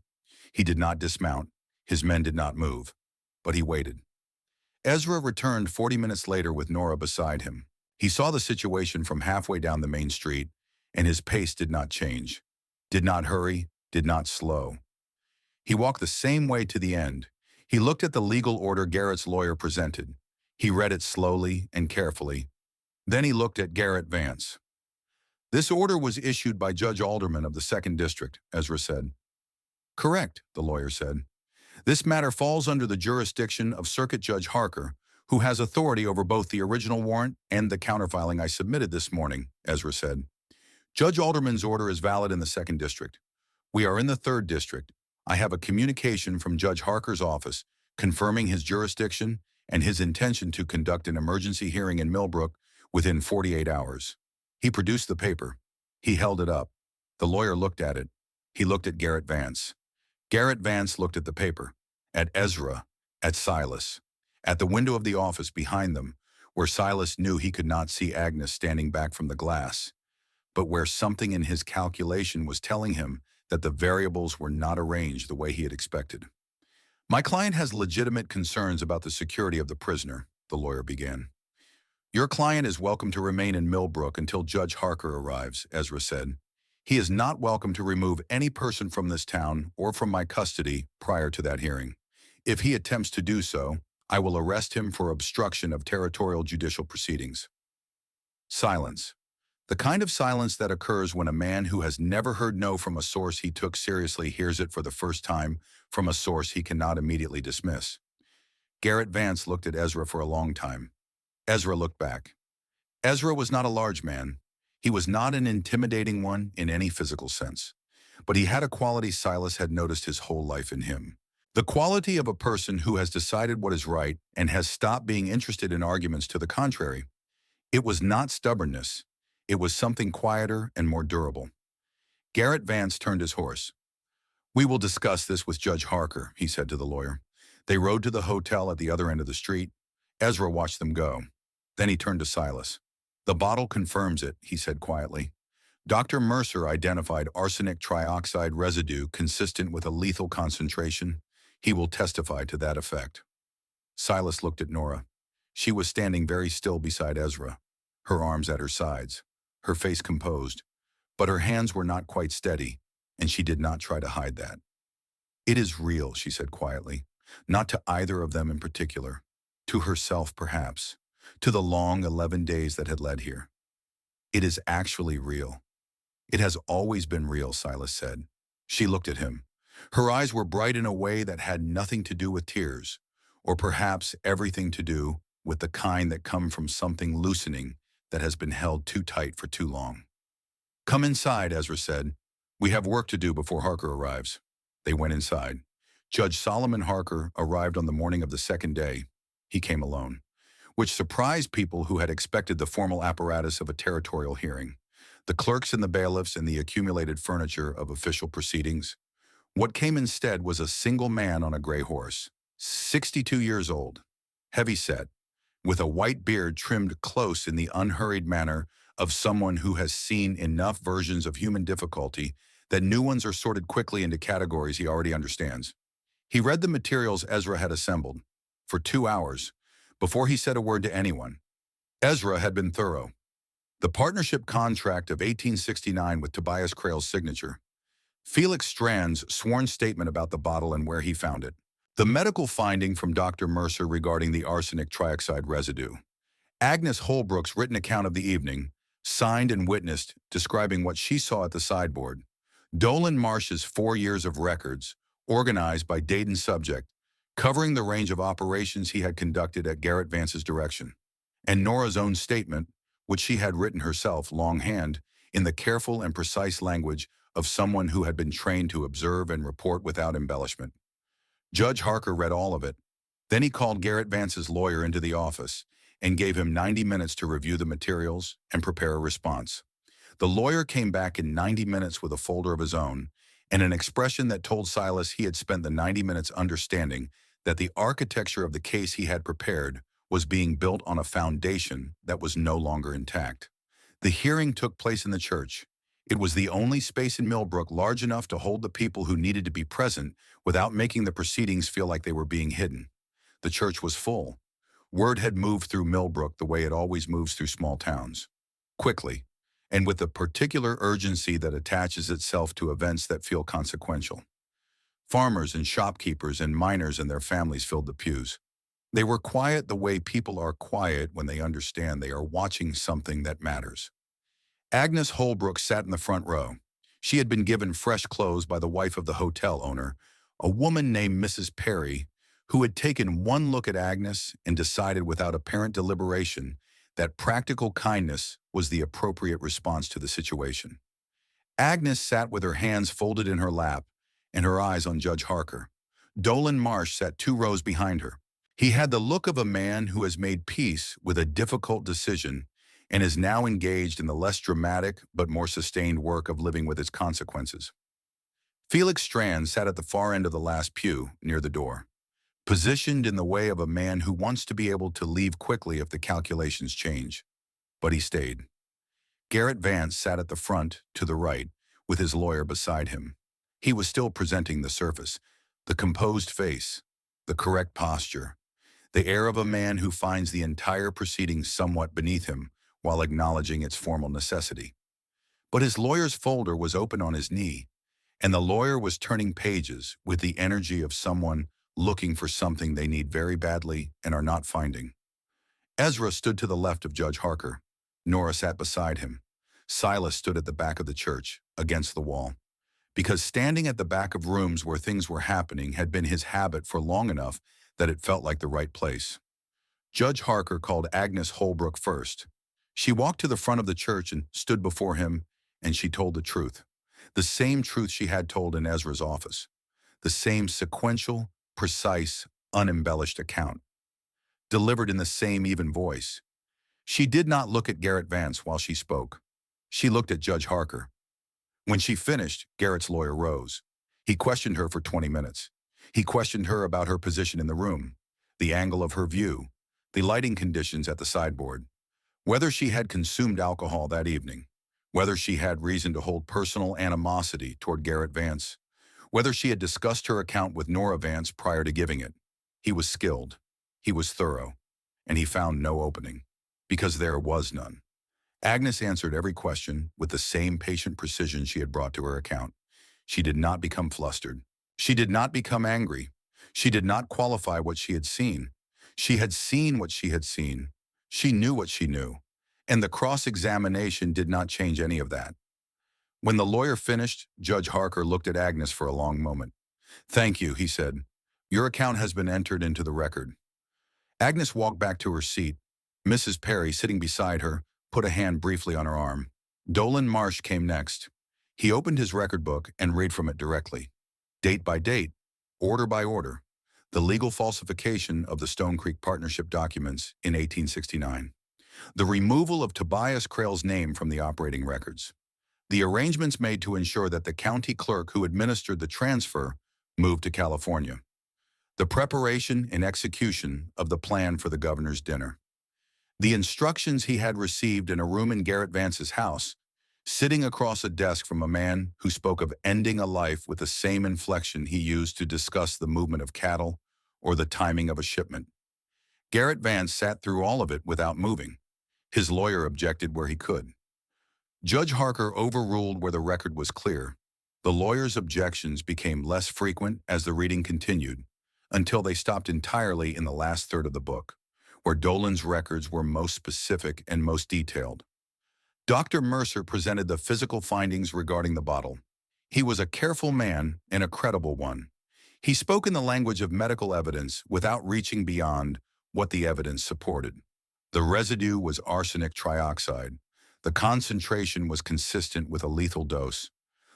He did not dismount. His men did not move. But he waited. Ezra returned 40 minutes later with Nora beside him. He saw the situation from halfway down the main street, and his pace did not change. Did not hurry, did not slow. He walked the same way to the end. He looked at the legal order Garrett's lawyer presented. He read it slowly and carefully. Then he looked at Garrett Vance. This order was issued by Judge Alderman of the 2nd District, Ezra said. Correct, the lawyer said. This matter falls under the jurisdiction of Circuit Judge Harker, who has authority over both the original warrant and the counterfiling I submitted this morning, Ezra said. Judge Alderman's order is valid in the 2nd District. We are in the 3rd District. I have a communication from Judge Harker's office confirming his jurisdiction and his intention to conduct an emergency hearing in Millbrook within 48 hours. He produced the paper. He held it up. The lawyer looked at it. He looked at Garrett Vance. Garrett Vance looked at the paper, at Ezra, at Silas, at the window of the office behind them, where Silas knew he could not see Agnes standing back from the glass, but where something in his calculation was telling him that the variables were not arranged the way he had expected. My client has legitimate concerns about the security of the prisoner, the lawyer began. Your client is welcome to remain in Millbrook until Judge Harker arrives, Ezra said. He is not welcome to remove any person from this town or from my custody prior to that hearing. If he attempts to do so, I will arrest him for obstruction of territorial judicial proceedings. Silence. The kind of silence that occurs when a man who has never heard no from a source he took seriously hears it for the first time from a source he cannot immediately dismiss. Garrett Vance looked at Ezra for a long time. Ezra looked back. Ezra was not a large man. He was not an intimidating one in any physical sense. But he had a quality Silas had noticed his whole life in him. The quality of a person who has decided what is right and has stopped being interested in arguments to the contrary. It was not stubbornness. It was something quieter and more durable. Garrett Vance turned his horse. We will discuss this with Judge Harker, he said to the lawyer. They rode to the hotel at the other end of the street. Ezra watched them go. Then he turned to Silas. The bottle confirms it, he said quietly. Dr. Mercer identified arsenic trioxide residue consistent with a lethal concentration. He will testify to that effect. Silas looked at Nora. She was standing very still beside Ezra, her arms at her sides, her face composed, but her hands were not quite steady, and she did not try to hide that. It is real, she said quietly, not to either of them in particular, to herself perhaps, to the long 11 days that had led here. It is actually real. It has always been real, Silas said. She looked at him. Her eyes were bright in a way that had nothing to do with tears, or perhaps everything to do with the kind that come from something loosening that has been held too tight for too long. Come inside, Ezra said. We have work to do before Harker arrives. They went inside. Judge Solomon Harker arrived on the morning of the second day. He came alone, which surprised people who had expected the formal apparatus of a territorial hearing, the clerks and the bailiffs and the accumulated furniture of official proceedings. What came instead was a single man on a gray horse, 62 years old, heavy-set, with a white beard trimmed close in the unhurried manner of someone who has seen enough versions of human difficulty that new ones are sorted quickly into categories he already understands. He read the materials Ezra had assembled for 2 hours before he said a word to anyone. Ezra had been thorough. The partnership contract of 1869 with Tobias Crail's signature, Felix Strand's sworn statement about the bottle and where he found it, the medical finding from Dr. Mercer regarding the arsenic trioxide residue, Agnes Holbrook's written account of the evening, signed and witnessed, describing what she saw at the sideboard, Dolan Marsh's 4 years of records, organized by date and subject, covering the range of operations he had conducted at Garrett Vance's direction, and Nora's own statement, which she had written herself longhand in the careful and precise language of someone who had been trained to observe and report without embellishment. Judge Harker read all of it. Then he called Garrett Vance's lawyer into the office and gave him 90 minutes to review the materials and prepare a response. The lawyer came back in 90 minutes with a folder of his own and an expression that told Silas he had spent the 90 minutes understanding that the architecture of the case he had prepared was being built on a foundation that was no longer intact. The hearing took place in the church. It was the only space in Millbrook large enough to hold the people who needed to be present without making the proceedings feel like they were being hidden. The church was full. Word had moved through Millbrook the way it always moves through small towns. Quickly, and with the particular urgency that attaches itself to events that feel consequential. Farmers and shopkeepers and miners and their families filled the pews. They were quiet the way people are quiet when they understand they are watching something that matters. Agnes Holbrook sat in the front row. She had been given fresh clothes by the wife of the hotel owner, a woman named Mrs. Perry, who had taken one look at Agnes and decided without apparent deliberation that practical kindness was the appropriate response to the situation. Agnes sat with her hands folded in her lap and her eyes on Judge Harker. Dolan Marsh sat 2 rows behind her. He had the look of a man who has made peace with a difficult decision and is now engaged in the less dramatic but more sustained work of living with its consequences. Felix Strand sat at the far end of the last pew, near the door, positioned in the way of a man who wants to be able to leave quickly if the calculations change. But he stayed. Garrett Vance sat at the front, to the right, with his lawyer beside him. He was still presenting the surface, the composed face, the correct posture, the air of a man who finds the entire proceeding somewhat beneath him while acknowledging its formal necessity. But his lawyer's folder was open on his knee, and the lawyer was turning pages with the energy of someone looking for something they need very badly and are not finding. Ezra stood to the left of Judge Harker. Nora sat beside him. Silas stood at the back of the church, against the wall. Because standing at the back of rooms where things were happening had been his habit for long enough that it felt like the right place. Judge Harker called Agnes Holbrook first. She walked to the front of the church and stood before him, and she told the truth. The same truth she had told in Ezra's office. The same sequential, precise, unembellished account. Delivered in the same even voice. She did not look at Garrett Vance while she spoke. She looked at Judge Harker. When she finished, Garrett's lawyer rose. He questioned her for 20 minutes. He questioned her about her position in the room, the angle of her view, the lighting conditions at the sideboard, whether she had consumed alcohol that evening, whether she had reason to hold personal animosity toward Garrett Vance, whether she had discussed her account with Nora Vance prior to giving it. He was skilled, he was thorough, and he found no opening, because there was none. Agnes answered every question with the same patient precision she had brought to her account. She did not become flustered. She did not become angry. She did not qualify what she had seen. She had seen what she had seen. She knew what she knew. And the cross-examination did not change any of that. When the lawyer finished, Judge Harker looked at Agnes for a long moment. "Thank you," he said. "Your account has been entered into the record." Agnes walked back to her seat. Mrs. Perry, sitting beside her, put a hand briefly on her arm. Dolan Marsh came next. He opened his record book and read from it directly. Date by date, order by order, the legal falsification of the Stone Creek Partnership documents in 1869. The removal of Tobias Crail's name from the operating records. The arrangements made to ensure that the county clerk who administered the transfer moved to California. The preparation and execution of the plan for the governor's dinner. The instructions he had received in a room in Garrett Vance's house, sitting across a desk from a man who spoke of ending a life with the same inflection he used to discuss the movement of cattle or the timing of a shipment. Garrett Vance sat through all of it without moving. His lawyer objected where he could. Judge Harker overruled where the record was clear. The lawyer's objections became less frequent as the reading continued, until they stopped entirely in the last third of the book, where Dolan's records were most specific and most detailed. Dr. Mercer presented the physical findings regarding the bottle. He was a careful man and a credible one. He spoke in the language of medical evidence without reaching beyond what the evidence supported. The residue was arsenic trioxide. The concentration was consistent with a lethal dose.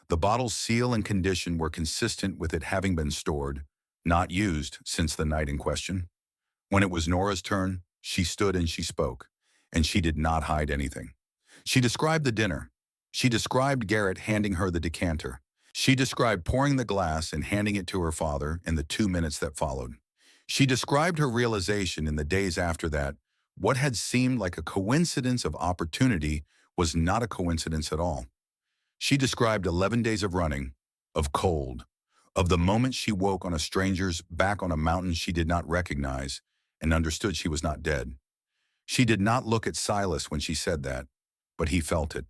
The bottle's seal and condition were consistent with it having been stored, not used since the night in question. When it was Nora's turn, she stood and she spoke, and she did not hide anything. She described the dinner. She described Garrett handing her the decanter. She described pouring the glass and handing it to her father in the 2 minutes that followed. She described her realization in the days after that what had seemed like a coincidence of opportunity was not a coincidence at all. She described 11 days of running, of cold, of the moment she woke on a stranger's back on a mountain she did not recognize and understood she was not dead. She did not look at Silas when she said that, but he felt it.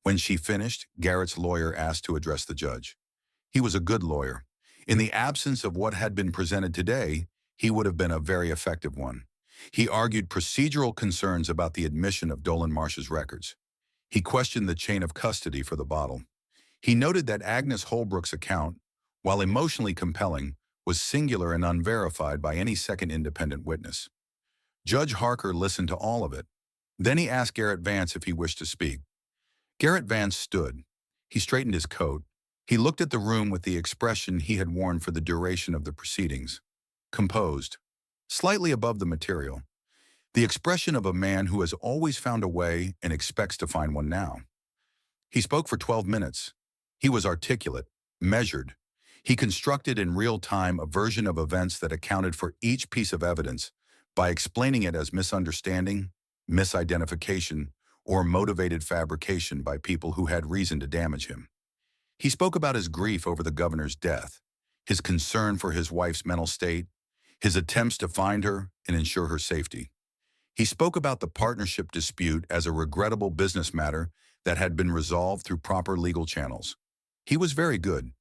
When she finished, Garrett's lawyer asked to address the judge. He was a good lawyer. In the absence of what had been presented today, he would have been a very effective one. He argued procedural concerns about the admission of Dolan Marsh's records. He questioned the chain of custody for the bottle. He noted that Agnes Holbrook's account, while emotionally compelling, was singular and unverified by any second independent witness. Judge Harker listened to all of it. Then he asked Garrett Vance if he wished to speak. Garrett Vance stood. He straightened his coat. He looked at the room with the expression he had worn for the duration of the proceedings. Composed, slightly above the material. The expression of a man who has always found a way and expects to find one now. He spoke for 12 minutes. He was articulate, measured. He constructed in real time a version of events that accounted for each piece of evidence by explaining it as misunderstanding, misidentification, or motivated fabrication by people who had reason to damage him. He spoke about his grief over the governor's death, his concern for his wife's mental state, his attempts to find her and ensure her safety. He spoke about the partnership dispute as a regrettable business matter that had been resolved through proper legal channels. He was very good,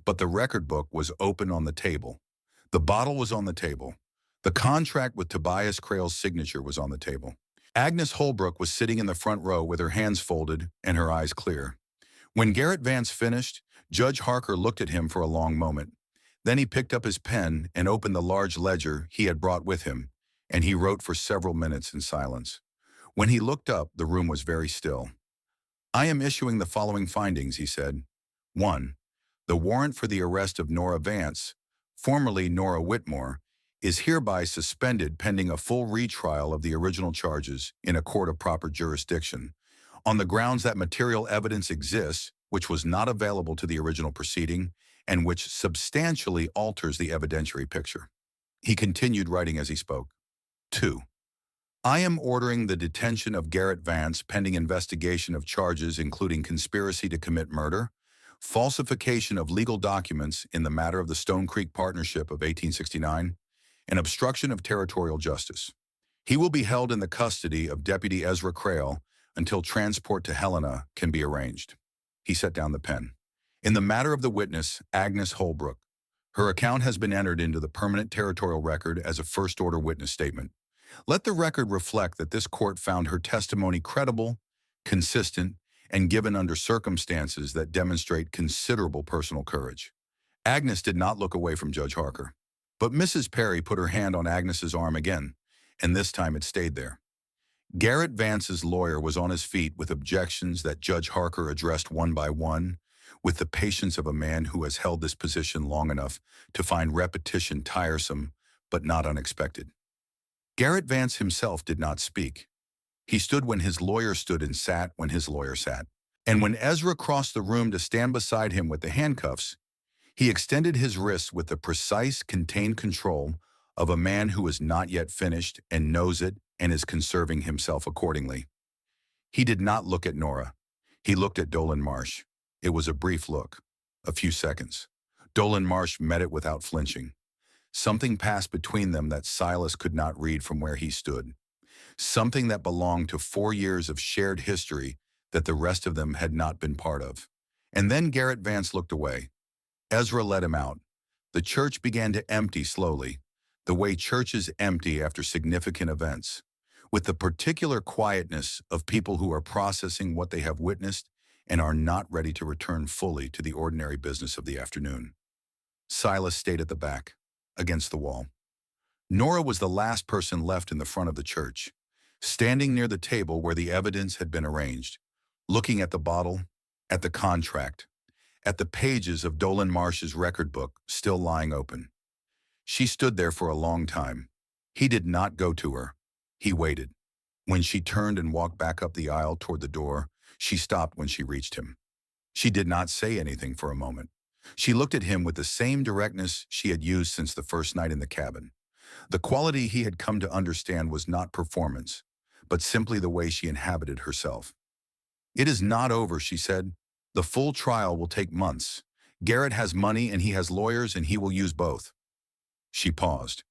but the record book was open on the table. The bottle was on the table. The contract with Tobias Crail's signature was on the table. Agnes Holbrook was sitting in the front row with her hands folded and her eyes clear. When Garrett Vance finished, Judge Harker looked at him for a long moment. Then he picked up his pen and opened the large ledger he had brought with him, and he wrote for several minutes in silence. When he looked up, the room was very still. "I am issuing the following findings," he said. 1. The warrant for the arrest of Nora Vance, formerly Nora Whitmore, is hereby suspended pending a full retrial of the original charges in a court of proper jurisdiction, on the grounds that material evidence exists which was not available to the original proceeding and which substantially alters the evidentiary picture. He continued writing as he spoke. 2. I am ordering the detention of Garrett Vance pending investigation of charges including conspiracy to commit murder, falsification of legal documents in the matter of the Stone Creek Partnership of 1869, and obstruction of territorial justice. He will be held in the custody of Deputy Ezra Crail until transport to Helena can be arranged. He set down the pen. In the matter of the witness, Agnes Holbrook, her account has been entered into the permanent territorial record as a first-order witness statement. Let the record reflect that this court found her testimony credible, consistent, and given under circumstances that demonstrate considerable personal courage. Agnes did not look away from Judge Harker. But Mrs. Perry put her hand on Agnes's arm again, and this time it stayed there. Garrett Vance's lawyer was on his feet with objections that Judge Harker addressed one by one, with the patience of a man who has held this position long enough to find repetition tiresome but not unexpected. Garrett Vance himself did not speak. He stood when his lawyer stood and sat when his lawyer sat. And when Ezra crossed the room to stand beside him with the handcuffs, he extended his wrists with the precise, contained control of a man who is not yet finished and knows it and is conserving himself accordingly. He did not look at Nora. He looked at Dolan Marsh. It was a brief look, a few seconds. Dolan Marsh met it without flinching. Something passed between them that Silas could not read from where he stood. Something that belonged to 4 years of shared history that the rest of them had not been part of. And then Garrett Vance looked away. Ezra let him out. The church began to empty slowly, the way churches empty after significant events, with the particular quietness of people who are processing what they have witnessed and are not ready to return fully to the ordinary business of the afternoon. Silas stayed at the back, against the wall. Nora was the last person left in the front of the church, standing near the table where the evidence had been arranged, looking at the bottle, at the contract, at the pages of Dolan Marsh's record book still lying open. She stood there for a long time. He did not go to her. He waited. When she turned and walked back up the aisle toward the door, she stopped when she reached him. She did not say anything for a moment. She looked at him with the same directness she had used since the first night in the cabin. The quality he had come to understand was not performance, but simply the way she inhabited herself. "It is not over," she said. "The full trial will take months. Garrett has money and he has lawyers and he will use both." She paused.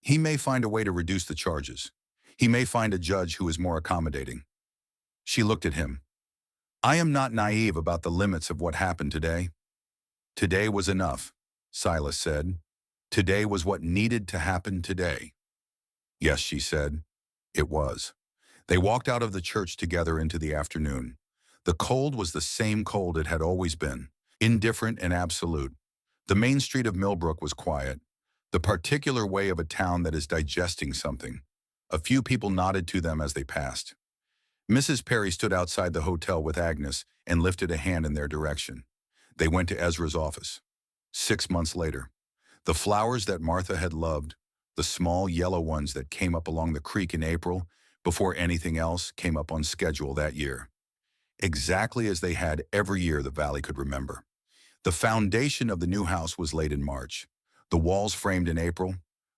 "He may find a way to reduce the charges. He may find a judge who is more accommodating." She looked at him. "I am not naive about the limits of what happened today." "Today was enough," Silas said. "Today was what needed to happen today." "Yes," she said. "It was." They walked out of the church together into the afternoon. The cold was the same cold it had always been, indifferent and absolute. The main street of Millbrook was quiet, the particular way of a town that is digesting something. A few people nodded to them as they passed. Mrs. Perry stood outside the hotel with Agnes and lifted a hand in their direction. They went to Ezra's office. 6 months later, the flowers that Martha had loved, the small yellow ones that came up along the creek in April before anything else, came up on schedule that year. Exactly as they had every year the valley could remember. The foundation of the new house was laid in March, the walls framed in April,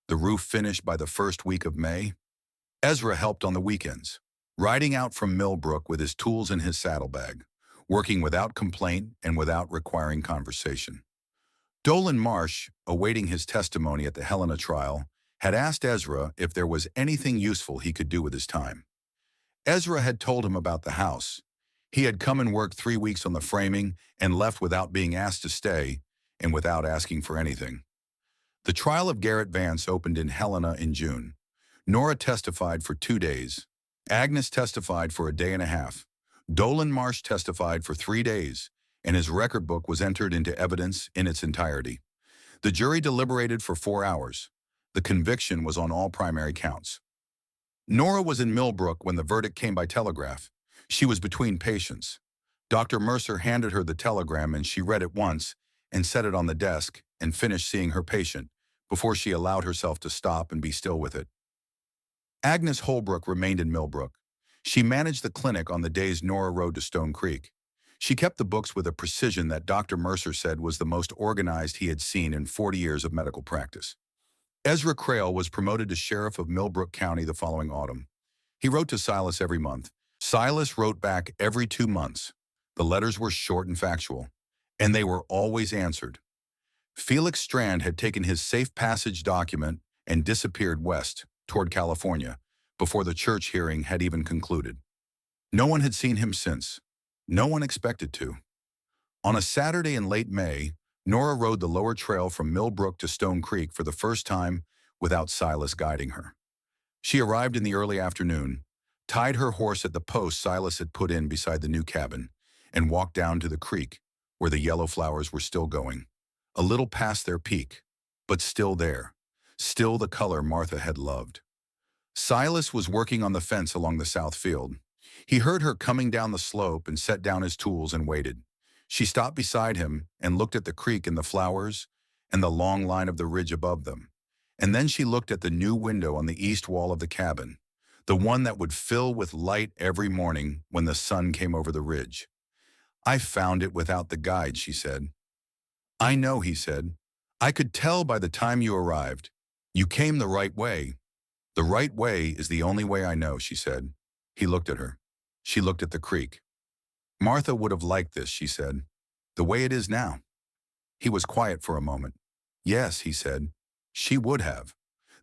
the roof finished by the first week of May. Ezra helped on the weekends, riding out from Millbrook with his tools in his saddlebag, working without complaint and without requiring conversation. Dolan Marsh, awaiting his testimony at the Helena trial, had asked Ezra if there was anything useful he could do with his time. Ezra had told him about the house. He had come and worked 3 weeks on the framing and left without being asked to stay and without asking for anything. The trial of Garrett Vance opened in Helena in June. Nora testified for 2 days. Agnes testified for a day and a half. Dolan Marsh testified for 3 days, and his record book was entered into evidence in its entirety. The jury deliberated for 4 hours. The conviction was on all primary counts. Nora was in Millbrook when the verdict came by telegraph. She was between patients. Dr. Mercer handed her the telegram and she read it once and set it on the desk and finished seeing her patient before she allowed herself to stop and be still with it. Agnes Holbrook remained in Millbrook. She managed the clinic on the days Nora rode to Stone Creek. She kept the books with a precision that Dr. Mercer said was the most organized he had seen in 40 years of medical practice. Ezra Crail was promoted to sheriff of Millbrook County the following autumn. He wrote to Silas every month. Silas wrote back every 2 months. The letters were short and factual, and they were always answered. Felix Strand had taken his safe passage document and disappeared west, toward California, before the church hearing had even concluded. No one had seen him since. No one expected to. On a Saturday in late May, Nora rode the lower trail from Millbrook to Stone Creek for the first time without Silas guiding her. She arrived in the early afternoon. tied her horse at the post Silas had put in beside the new cabin, and walked down to the creek, where the yellow flowers were still going, a little past their peak, but still there, still the color Martha had loved. Silas was working on the fence along the south field. He heard her coming down the slope and set down his tools and waited. She stopped beside him and looked at the creek and the flowers and the long line of the ridge above them. And then she looked at the new window on the east wall of the cabin, the one that would fill with light every morning when the sun came over the ridge. "I found it without the guide," she said. "I know," he said. "I could tell by the time you arrived. You came the right way." "The right way is the only way I know," she said. He looked at her. She looked at the creek. "Martha would have liked this," she said. "The way it is now." He was quiet for a moment. "Yes," he said. "She would have."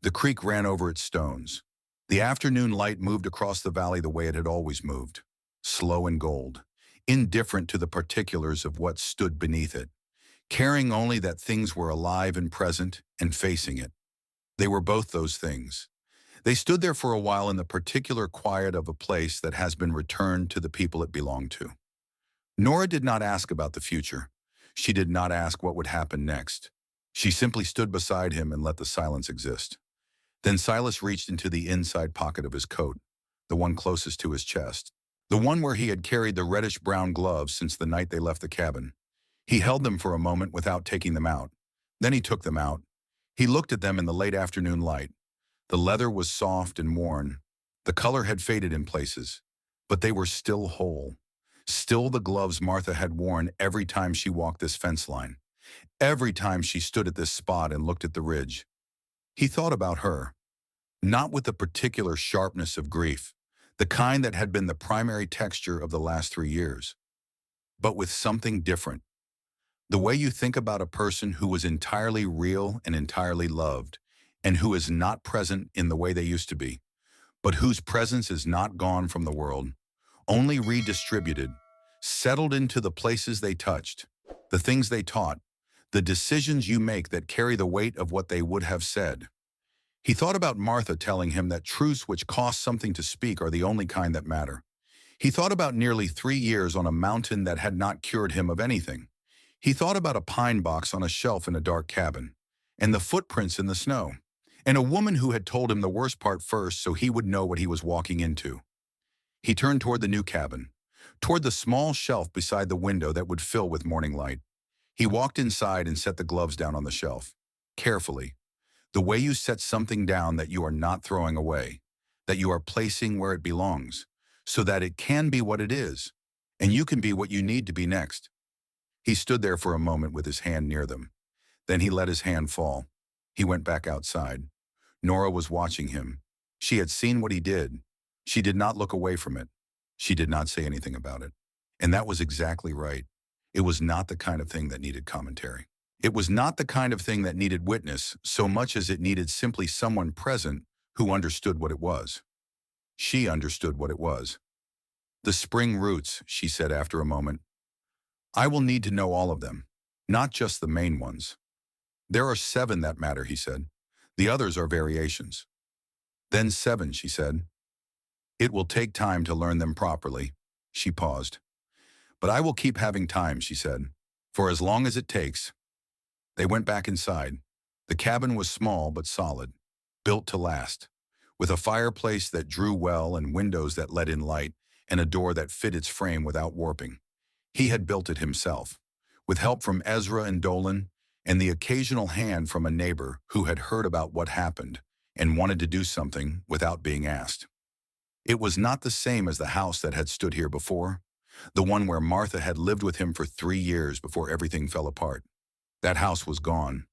The creek ran over its stones. The afternoon light moved across the valley the way it had always moved, slow and gold, indifferent to the particulars of what stood beneath it, caring only that things were alive and present and facing it. They were both those things. They stood there for a while in the particular quiet of a place that has been returned to the people it belonged to. Nora did not ask about the future. She did not ask what would happen next. She simply stood beside him and let the silence exist. Then Silas reached into the inside pocket of his coat, the one closest to his chest, the one where he had carried the reddish-brown gloves since the night they left the cabin. He held them for a moment without taking them out. Then he took them out. He looked at them in the late afternoon light. The leather was soft and worn. The color had faded in places, but they were still whole. Still the gloves Martha had worn every time she walked this fence line, every time she stood at this spot and looked at the ridge. He thought about her, not with the particular sharpness of grief, the kind that had been the primary texture of the last 3 years, but with something different. The way you think about a person who was entirely real and entirely loved, and who is not present in the way they used to be, but whose presence is not gone from the world, only redistributed, settled into the places they touched, the things they taught, the decisions you make that carry the weight of what they would have said. He thought about Martha telling him that truths which cost something to speak are the only kind that matter. He thought about nearly 3 years on a mountain that had not cured him of anything. He thought about a pine box on a shelf in a dark cabin, and the footprints in the snow, and a woman who had told him the worst part first so he would know what he was walking into. He turned toward the new cabin, toward the small shelf beside the window that would fill with morning light. He walked inside and set the gloves down on the shelf, carefully, the way you set something down that you are not throwing away, that you are placing where it belongs, so that it can be what it is, and you can be what you need to be next. He stood there for a moment with his hand near them. Then he let his hand fall. He went back outside. Nora was watching him. She had seen what he did. She did not look away from it. She did not say anything about it. And that was exactly right. It was not the kind of thing that needed commentary. It was not the kind of thing that needed witness so much as it needed simply someone present who understood what it was. She understood what it was. "The spring roots," she said after a moment. "I will need to know all of them, not just the main ones." "There are 7 that matter," he said. "The others are variations." "Then 7, she said. "It will take time to learn them properly." She paused. "But I will keep having time," she said, "for as long as it takes." They went back inside. The cabin was small but solid, built to last, with a fireplace that drew well and windows that let in light and a door that fit its frame without warping. He had built it himself, with help from Ezra and Dolan and the occasional hand from a neighbor who had heard about what happened and wanted to do something without being asked. It was not the same as the house that had stood here before, the one where Martha had lived with him for 3 years before everything fell apart. That house was gone,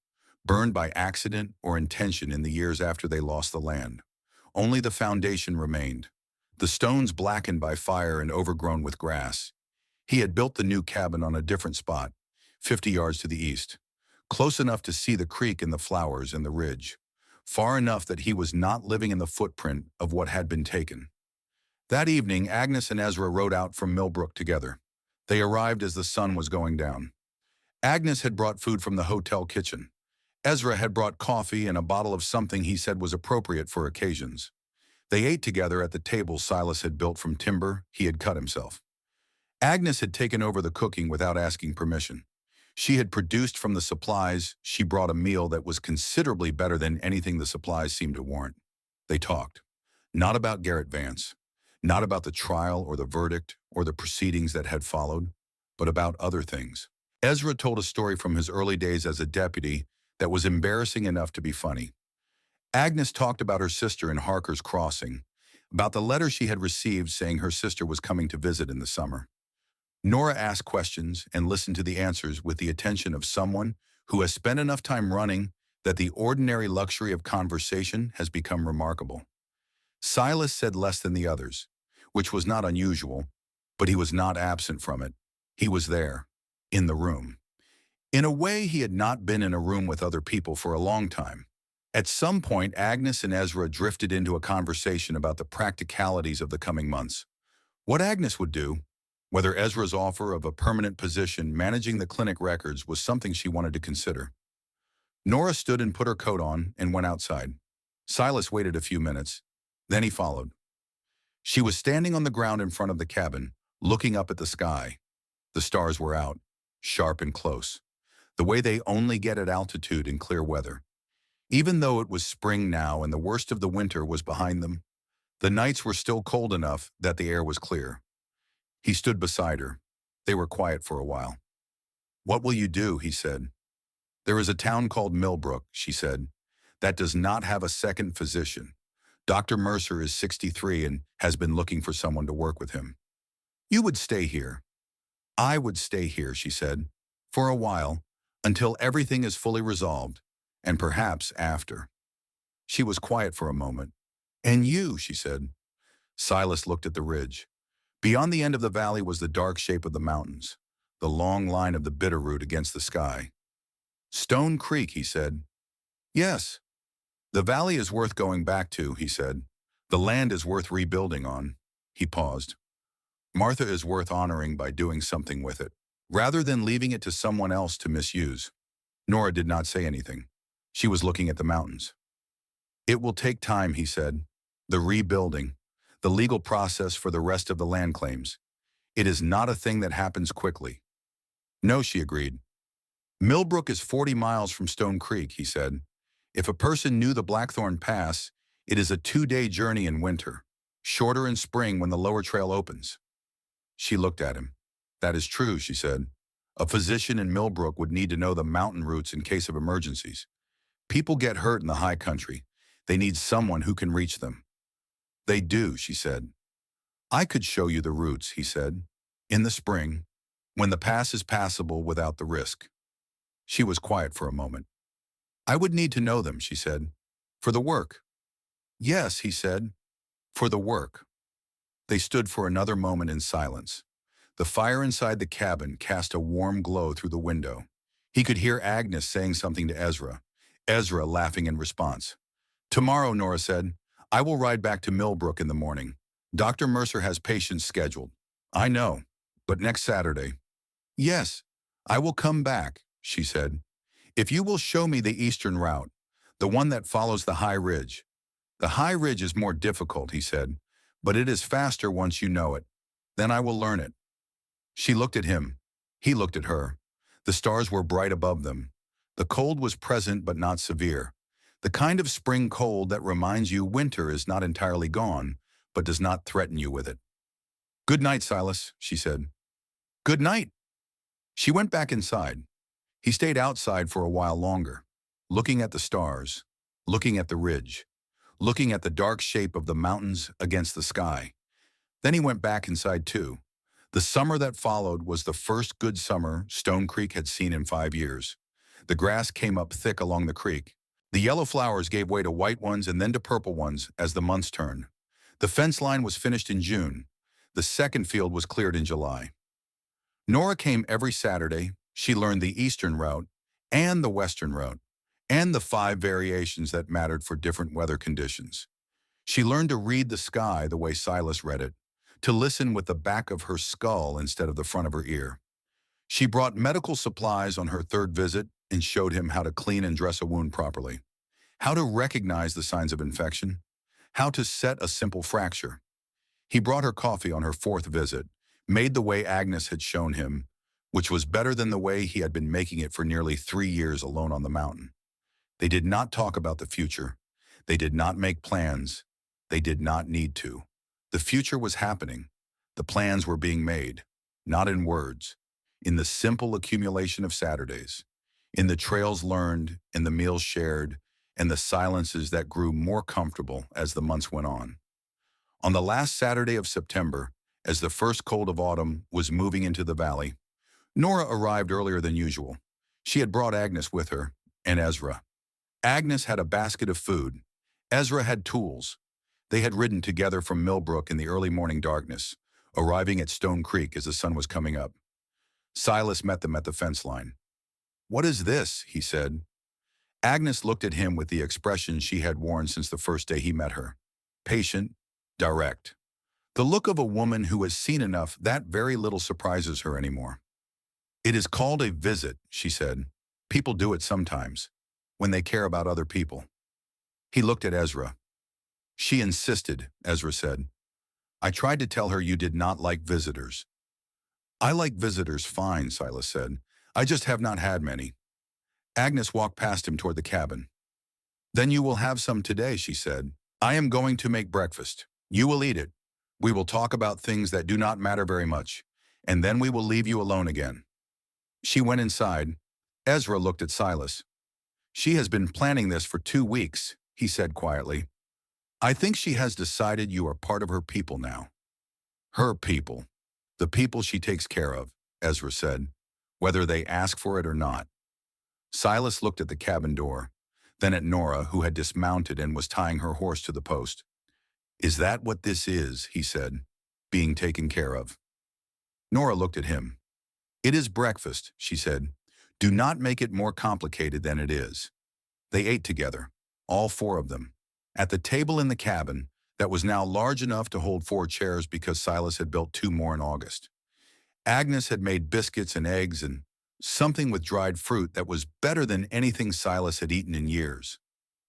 burned by accident or intention in the years after they lost the land. Only the foundation remained, the stones blackened by fire and overgrown with grass. He had built the new cabin on a different spot, 50 yards to the east, close enough to see the creek and the flowers and the ridge, far enough that he was not living in the footprint of what had been taken. That evening, Agnes and Ezra rode out from Millbrook together. They arrived as the sun was going down. Agnes had brought food from the hotel kitchen. Ezra had brought coffee and a bottle of something he said was appropriate for occasions. They ate together at the table Silas had built from timber he had cut himself. Agnes had taken over the cooking without asking permission. She had produced from the supplies. She brought a meal that was considerably better than anything the supplies seemed to warrant. They talked. Not about Garrett Vance, not about the trial or the verdict or the proceedings that had followed, but about other things. Ezra told a story from his early days as a deputy that was embarrassing enough to be funny. Agnes talked about her sister in Harker's Crossing, about the letter she had received saying her sister was coming to visit in the summer. Nora asked questions and listened to the answers with the attention of someone who has spent enough time running that the ordinary luxury of conversation has become remarkable. Silas said less than the others, which was not unusual, but he was not absent from it. He was there, in the room. In a way, he had not been in a room with other people for a long time. At some point, Agnes and Ezra drifted into a conversation about the practicalities of the coming months. What Agnes would do, whether Ezra's offer of a permanent position managing the clinic records was something she wanted to consider. Nora stood and put her coat on and went outside. Silas waited a few minutes. Then he followed. She was standing on the ground in front of the cabin, looking up at the sky. The stars were out, sharp and close, the way they only get at altitude in clear weather. Even though it was spring now and the worst of the winter was behind them, the nights were still cold enough that the air was clear. He stood beside her. They were quiet for a while. "What will you do?" he said. "There is a town called Millbrook," she said, "that does not have a second physician. Dr. Mercer is 63 and has been looking for someone to work with him. You would stay here." "I would stay here," she said, "for a while, until everything is fully resolved, and perhaps after." She was quiet for a moment. "And you," she said. Silas looked at the ridge. Beyond the end of the valley was the dark shape of the mountains, the long line of the Bitterroot against the sky. "Stone Creek," he said. "Yes. The valley is worth going back to," he said. "The land is worth rebuilding on." He paused. "Martha is worth honoring by doing something with it, rather than leaving it to someone else to misuse." Nora did not say anything. She was looking at the mountains. "It will take time," he said. "The rebuilding, the legal process for the rest of the land claims. It is not a thing that happens quickly." "No," she agreed. "Millbrook is 40 miles from Stone Creek," he said. "If a person knew the Blackthorn Pass, it is a 2-day journey in winter, shorter in spring when the lower trail opens." She looked at him. "That is true," she said. "A physician in Millbrook would need to know the mountain routes in case of emergencies. People get hurt in the high country. They need someone who can reach them." "They do," she said. "I could show you the routes," he said, "in the spring, when the pass is passable without the risk." She was quiet for a moment. "I would need to know them," she said. "For the work." "Yes," he said, "for the work." They stood for another moment in silence. The fire inside the cabin cast a warm glow through the window. He could hear Agnes saying something to Ezra, Ezra laughing in response. "Tomorrow," Nora said, "I will ride back to Millbrook in the morning. Dr. Mercer has patients scheduled." "I know, but next Saturday." "Yes, I will come back," she said. "If you will show me the eastern route, the one that follows the high ridge." "The high ridge is more difficult," he said, "but it is faster once you know it. Then I will learn it." She looked at him. He looked at her. The stars were bright above them. The cold was present but not severe. The kind of spring cold that reminds you winter is not entirely gone, but does not threaten you with it. "Good night, Silas," she said. "Good night." She went back inside. He stayed outside for a while longer, looking at the stars, looking at the ridge, looking at the dark shape of the mountains against the sky. Then he went back inside too. The summer that followed was the first good summer Stone Creek had seen in 5 years. The grass came up thick along the creek. The yellow flowers gave way to white ones and then to purple ones as the months turned. The fence line was finished in June. The second field was cleared in July. Nora came every Saturday. She learned the eastern route and the western route and the 5 variations that mattered for different weather conditions. She learned to read the sky the way Silas read it, to listen with the back of her skull instead of the front of her ear. She brought medical supplies on her 3rd visit and showed him how to clean and dress a wound properly, how to recognize the signs of infection, how to set a simple fracture. He brought her coffee on her fourth visit, made the way Agnes had shown him, which was better than the way he had been making it for nearly 3 years alone on the mountain. They did not talk about the future. They did not make plans. They did not need to. The future was happening. The plans were being made, not in words, in the simple accumulation of Saturdays, in the trails learned, in the meals shared, and the silences that grew more comfortable as the months went on. On the last Saturday of September, as the first cold of autumn was moving into the valley, Nora arrived earlier than usual. She had brought Agnes with her, and Ezra. Agnes had a basket of food. Ezra had tools. They had ridden together from Millbrook in the early morning darkness, arriving at Stone Creek as the sun was coming up. Silas met them at the fence line. "What is this?" he said. Agnes looked at him with the expression she had worn since the first day he met her. Patient, direct. The look of a woman who has seen enough that very little surprises her anymore. "It is called a visit," she said. "People do it sometimes, when they care about other people." He looked at Ezra. "She insisted," Ezra said. "I tried to tell her you did not like visitors." "I like visitors fine," Silas said. "I just have not had many." Agnes walked past him toward the cabin. "Then you will have some today," she said. "I am going to make breakfast. You will eat it. We will talk about things that do not matter very much, and then we will leave you alone again." She went inside. Ezra looked at Silas. "She has been planning this for 2 weeks," he said quietly. "I think she has decided you are part of her people now." "Her people. The people she takes care of," Ezra said, "whether they ask for it or not." Silas looked at the cabin door, then at Nora, who had dismounted and was tying her horse to the post. "Is that what this is?" he said, "being taken care of?" Nora looked at him. "It is breakfast," she said. "Do not make it more complicated than it is." They ate together, all four of them, at the table in the cabin that was now large enough to hold 4 chairs because Silas had built 2 more in August. Agnes had made biscuits and eggs and something with dried fruit that was better than anything Silas had eaten in years.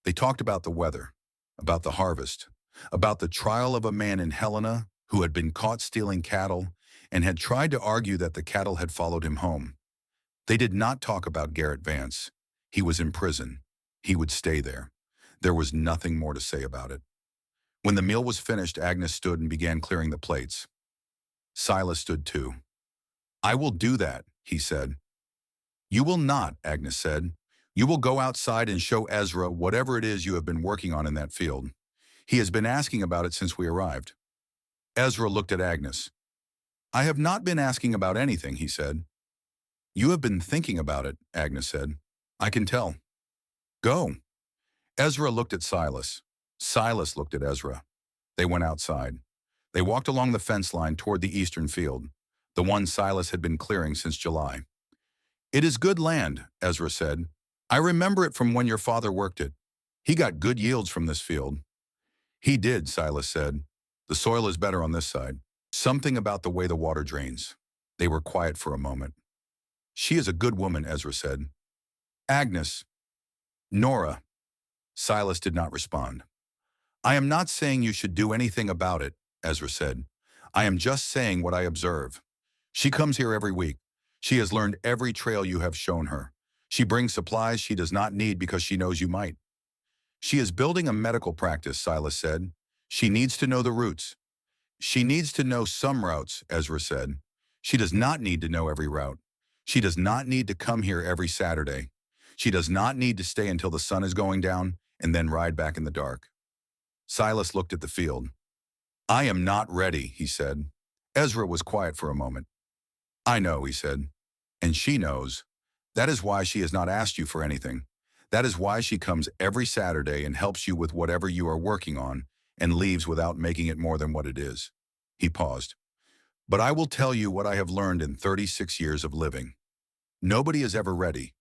They talked about the weather, about the harvest, about the trial of a man in Helena who had been caught stealing cattle and had tried to argue that the cattle had followed him home. They did not talk about Garrett Vance. He was in prison. He would stay there. There was nothing more to say about it. When the meal was finished, Agnes stood and began clearing the plates. Silas stood too. "I will do that," he said. "You will not," Agnes said. "You will go outside and show Ezra whatever it is you have been working on in that field. He has been asking about it since we arrived." Ezra looked at Agnes. "I have not been asking about anything," he said. "You have been thinking about it," Agnes said. "I can tell." "Go." Ezra looked at Silas. Silas looked at Ezra. They went outside. They walked along the fence line toward the eastern field, the one Silas had been clearing since July. "It is good land," Ezra said. "I remember it from when your father worked it. He got good yields from this field." "He did," Silas said. "The soil is better on this side. Something about the way the water drains." They were quiet for a moment. "She is a good woman," Ezra said. "Agnes." "Nora." Silas did not respond. "I am not saying you should do anything about it," Ezra said. "I am just saying what I observe. She comes here every week. She has learned every trail you have shown her. She brings supplies she does not need because she knows you might." "She is building a medical practice," Silas said. "She needs to know the routes." "She needs to know some routes," Ezra said. "She does not need to know every route. She does not need to come here every Saturday. She does not need to stay until the sun is going down and then ride back in the dark." Silas looked at the field. "I am not ready," he said. Ezra was quiet for a moment. "I know," he said. "And she knows. That is why she has not asked you for anything. That is why she comes every Saturday and helps you with whatever you are working on and leaves without making it more than what it is." He paused. "But I will tell you what I have learned in 36 years of living. Nobody is ever ready.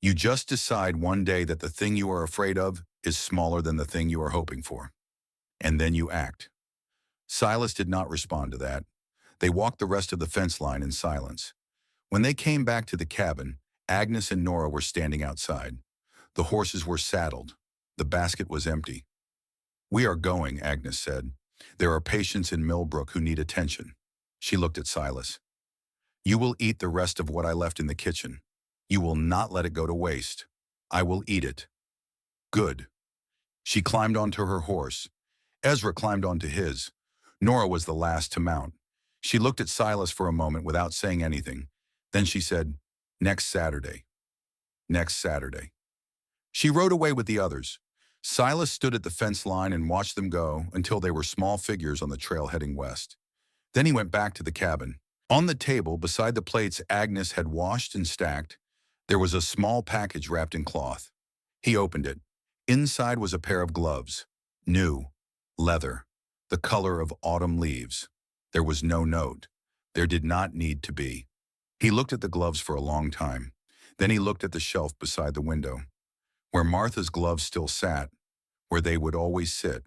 You just decide one day that the thing you are afraid of is smaller than the thing you are hoping for. And then you act." Silas did not respond to that. They walked the rest of the fence line in silence. When they came back to the cabin, Agnes and Nora were standing outside. The horses were saddled. The basket was empty. We are going, Agnes said. There are patients in Millbrook who need attention. She looked at Silas. You will eat the rest of what I left in the kitchen. You will not let it go to waste. I will eat it. Good. She climbed onto her horse. Ezra climbed onto his. Nora was the last to mount. She looked at Silas for a moment without saying anything. Then she said, next Saturday. Next Saturday. She rode away with the others. Silas stood at the fence line and watched them go until they were small figures on the trail heading west. Then he went back to the cabin. On the table, beside the plates Agnes had washed and stacked, there was a small package wrapped in cloth. He opened it. Inside was a pair of gloves. New. Leather. The color of autumn leaves. There was no note. There did not need to be. He looked at the gloves for a long time. Then he looked at the shelf beside the window, where Martha's gloves still sat, where they would always sit.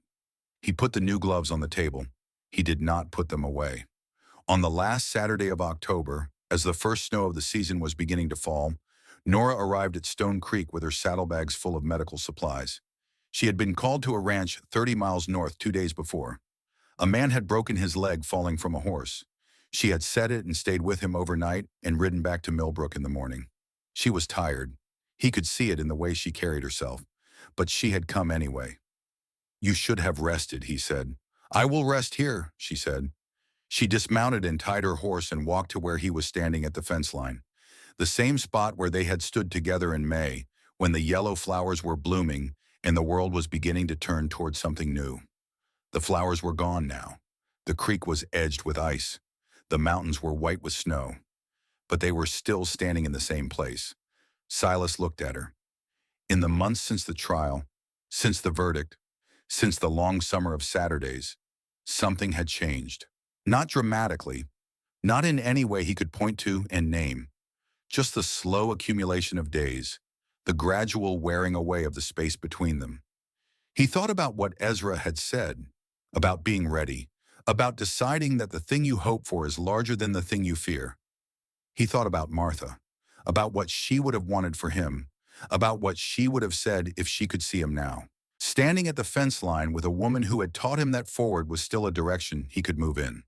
He put the new gloves on the table. He did not put them away. On the last Saturday of October, as the first snow of the season was beginning to fall, Nora arrived at Stone Creek with her saddlebags full of medical supplies. She had been called to a ranch 30 miles north 2 days before. A man had broken his leg falling from a horse. She had set it and stayed with him overnight and ridden back to Millbrook in the morning. She was tired. He could see it in the way she carried herself, but she had come anyway. You should have rested, he said. I will rest here, she said. She dismounted and tied her horse and walked to where he was standing at the fence line, the same spot where they had stood together in May, when the yellow flowers were blooming and the world was beginning to turn toward something new. The flowers were gone now. The creek was edged with ice. The mountains were white with snow. But they were still standing in the same place. Silas looked at her. In the months since the trial, since the verdict, since the long summer of Saturdays, something had changed. Not dramatically, not in any way he could point to and name, just the slow accumulation of days, the gradual wearing away of the space between them. He thought about what Ezra had said, about being ready, about deciding that the thing you hope for is larger than the thing you fear. He thought about Martha, about what she would have wanted for him, about what she would have said if she could see him now. Standing at the fence line with a woman who had taught him that forward was still a direction he could move in.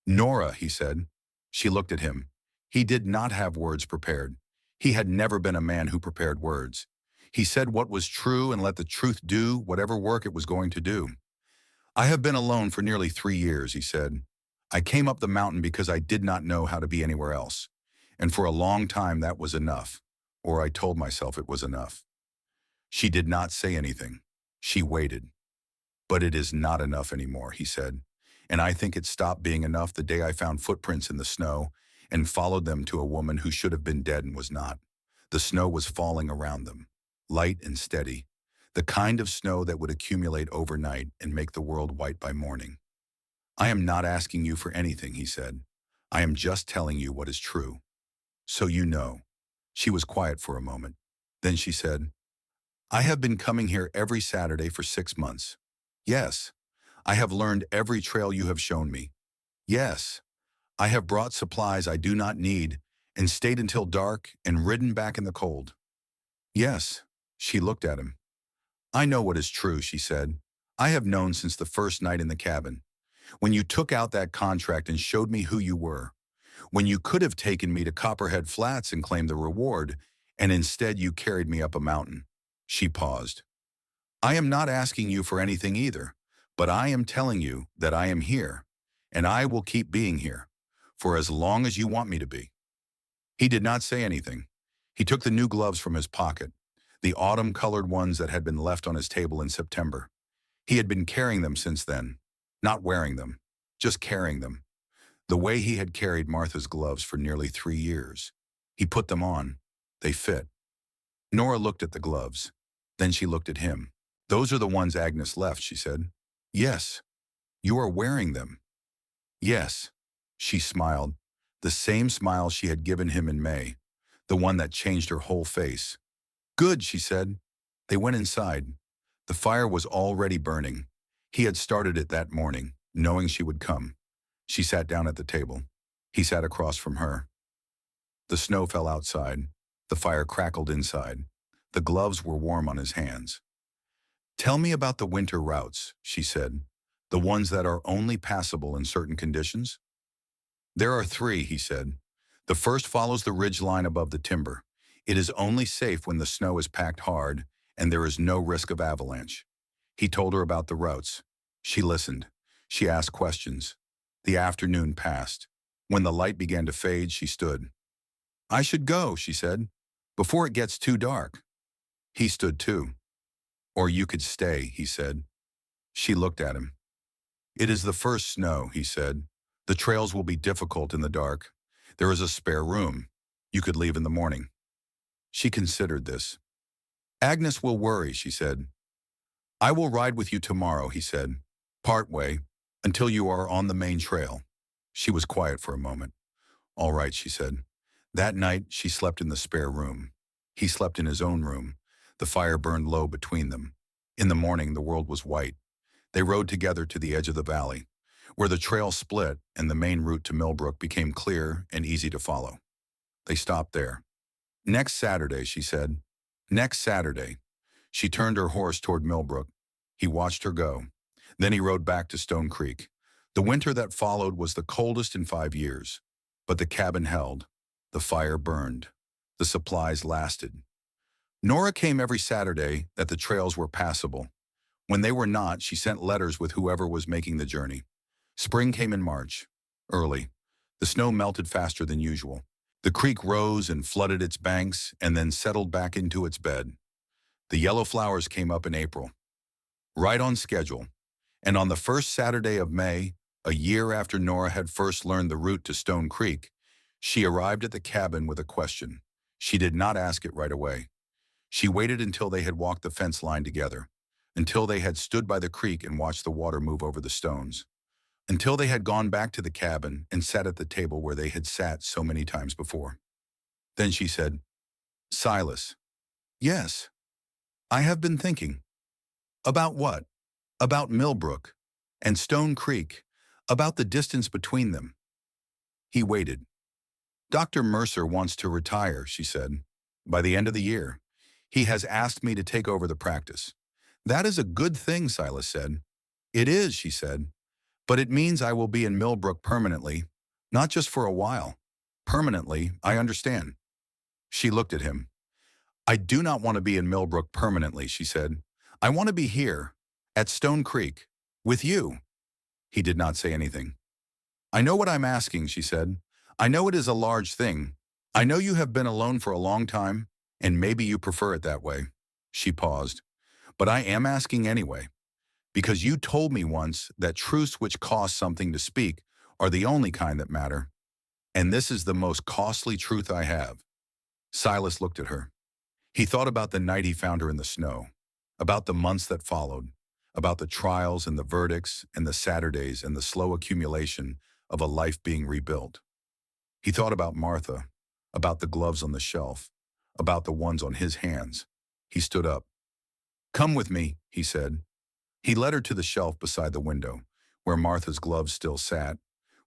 Nora, he said. She looked at him. He did not have words prepared. He had never been a man who prepared words. He said what was true and let the truth do whatever work it was going to do. I have been alone for nearly 3 years, he said. I came up the mountain because I did not know how to be anywhere else. And for a long time that was enough, or I told myself it was enough. She did not say anything. She waited. But it is not enough anymore, he said. And I think it stopped being enough the day I found footprints in the snow and followed them to a woman who should have been dead and was not. The snow was falling around them, light and steady, the kind of snow that would accumulate overnight and make the world white by morning. I am not asking you for anything, he said. I am just telling you what is true. So you know. She was quiet for a moment. Then she said, I have been coming here every Saturday for 6 months. Yes. I have learned every trail you have shown me. Yes. I have brought supplies I do not need and stayed until dark and ridden back in the cold. Yes. She looked at him. I know what is true, she said. I have known since the first night in the cabin. When you took out that contract and showed me who you were. When you could have taken me to Copperhead Flats and claimed the reward, and instead you carried me up a mountain. She paused. I am not asking you for anything either, but I am telling you that I am here, and I will keep being here, for as long as you want me to be. He did not say anything. He took the new gloves from his pocket, the autumn-colored ones that had been left on his table in September. He had been carrying them since then, not wearing them, just carrying them, the way he had carried Martha's gloves for nearly 3 years. He put them on. They fit. Nora looked at the gloves. Then she looked at him. Those are the ones Agnes left, she said. Yes. You are wearing them. Yes. She smiled, the same smile she had given him in May, the one that changed her whole face. Good, she said. They went inside. The fire was already burning. He had started it that morning, knowing she would come. She sat down at the table. He sat across from her. The snow fell outside. The fire crackled inside. The gloves were warm on his hands. Tell me about the winter routes, she said. The ones that are only passable in certain conditions? There are three, he said. The first follows the ridge line above the timber. It is only safe when the snow is packed hard and there is no risk of avalanche. He told her about the routes. She listened. She asked questions. The afternoon passed. When the light began to fade, she stood. I should go, she said, before it gets too dark. He stood too. Or you could stay, he said. She looked at him. It is the first snow, he said. The trails will be difficult in the dark. There is a spare room. You could leave in the morning. She considered this. Agnes will worry, she said. I will ride with you tomorrow, he said. Part way, until you are on the main trail. She was quiet for a moment. All right, she said. That night, she slept in the spare room. He slept in his own room. The fire burned low between them. In the morning, the world was white. They rode together to the edge of the valley, where the trail split and the main route to Millbrook became clear and easy to follow. They stopped there. Next Saturday, she said. Next Saturday. She turned her horse toward Millbrook. He watched her go. Then he rode back to Stone Creek. The winter that followed was the coldest in 5 years. But the cabin held. The fire burned. The supplies lasted. Nora came every Saturday that the trails were passable. When they were not, she sent letters with whoever was making the journey. Spring came in March, early. The snow melted faster than usual. The creek rose and flooded its banks and then settled back into its bed. The yellow flowers came up in April, right on schedule. And on the first Saturday of May, a year after Nora had first learned the route to Stone Creek, she arrived at the cabin with a question. She did not ask it right away. She waited until they had walked the fence line together, until they had stood by the creek and watched the water move over the stones, until they had gone back to the cabin and sat at the table where they had sat so many times before. Then she said, Silas, yes, I have been thinking. About what? About Millbrook and Stone Creek, about the distance between them. He waited. Dr. Mercer wants to retire, she said, by the end of the year. He has asked me to take over the practice. That is a good thing, Silas said. It is, she said, but it means I will be in Millbrook permanently, not just for a while. Permanently, I understand. She looked at him. I do not want to be in Millbrook permanently, she said. I want to be here, at Stone Creek, with you. He did not say anything. I know what I'm asking, she said. I know it is a large thing. I know you have been alone for a long time, and maybe you prefer it that way. She paused. But I am asking anyway, because you told me once that truths which cost something to speak are the only kind that matter. And this is the most costly truth I have. Silas looked at her. He thought about the night he found her in the snow, about the months that followed, about the trials and the verdicts and the Saturdays and the slow accumulation of a life being rebuilt. He thought about Martha, about the gloves on the shelf, about the ones on his hands. He stood up. Come with me, he said. He led her to the shelf beside the window, where Martha's gloves still sat,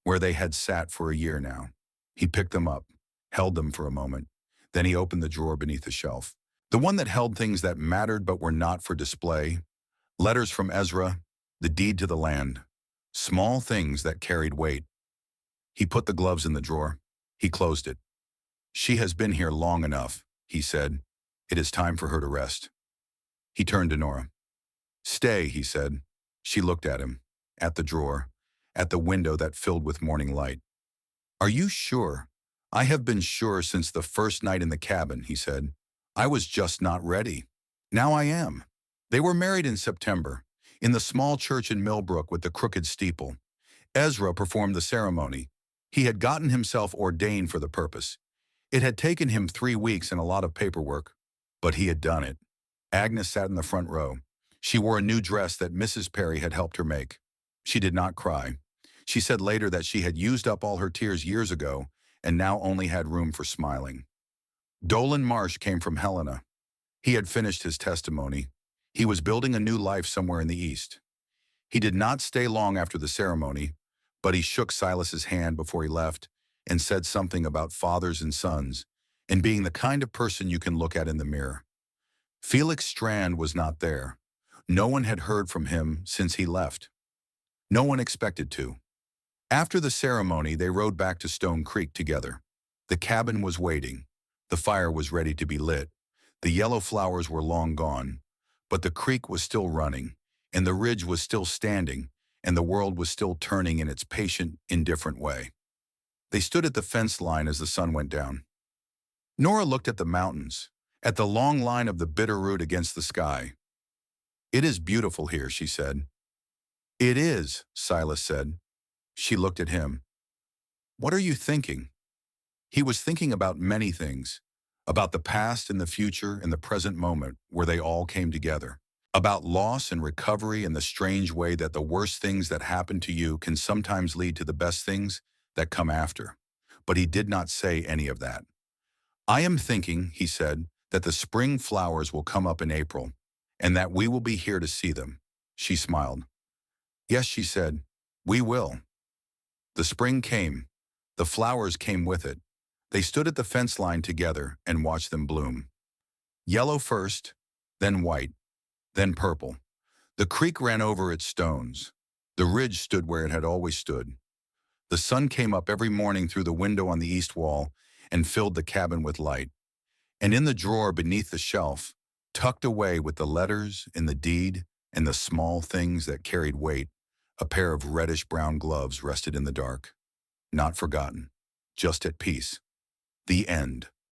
where they had sat for a year now. He picked them up, held them for a moment. Then he opened the drawer beneath the shelf, the one that held things that mattered but were not for display, letters from Ezra, the deed to the land, small things that carried weight. He put the gloves in the drawer. He closed it. She has been here long enough, he said. It is time for her to rest. He turned to Nora. Stay, he said. She looked at him, at the drawer, at the window that filled with morning light. Are you sure? I have been sure since the first night in the cabin, he said. I was just not ready. Now I am. They were married in September, in the small church in Millbrook with the crooked steeple. Ezra performed the ceremony. He had gotten himself ordained for the purpose. It had taken him 3 weeks and a lot of paperwork, but he had done it. Agnes sat in the front row. She wore a new dress that Mrs. Perry had helped her make. She did not cry. She said later that she had used up all her tears years ago and now only had room for smiling. Dolan Marsh came from Helena. He had finished his testimony. He was building a new life somewhere in the East. He did not stay long after the ceremony, but he shook Silas's hand before he left and said something about fathers and sons and being the kind of person you can look at in the mirror. Felix Strand was not there, No one had heard from him since he left. No one expected to. After the ceremony, they rode back to Stone Creek together. The cabin was waiting. The fire was ready to be lit. The yellow flowers were long gone, but the creek was still running, and the ridge was still standing, and the world was still turning in its patient, indifferent way. They stood at the fence line as the sun went down. Nora looked at the mountains, at the long line of the Bitterroot against the sky. "It is beautiful here," she said. "It is," Silas said. She looked at him. "What are you thinking?" He was thinking about many things, about the past and the future and the present moment where they all came together, about loss and recovery and the strange way that the worst things that happen to you can sometimes lead to the best things that come after. But he did not say any of that. "I am thinking," he said, "that the spring flowers will come up in April, and that we will be here to see them." She smiled. "Yes," she said, "we will." The spring came. The flowers came with it. They stood at the fence line together and watched them bloom. Yellow first, then white, then purple. The creek ran over its stones. The ridge stood where it had always stood. The sun came up every morning through the window on the east wall and filled the cabin with light. And in the drawer beneath the shelf, tucked away with the letters and the deed and the small things that carried weight, a pair of reddish-brown gloves rested in the dark. Not forgotten, just at peace. The end.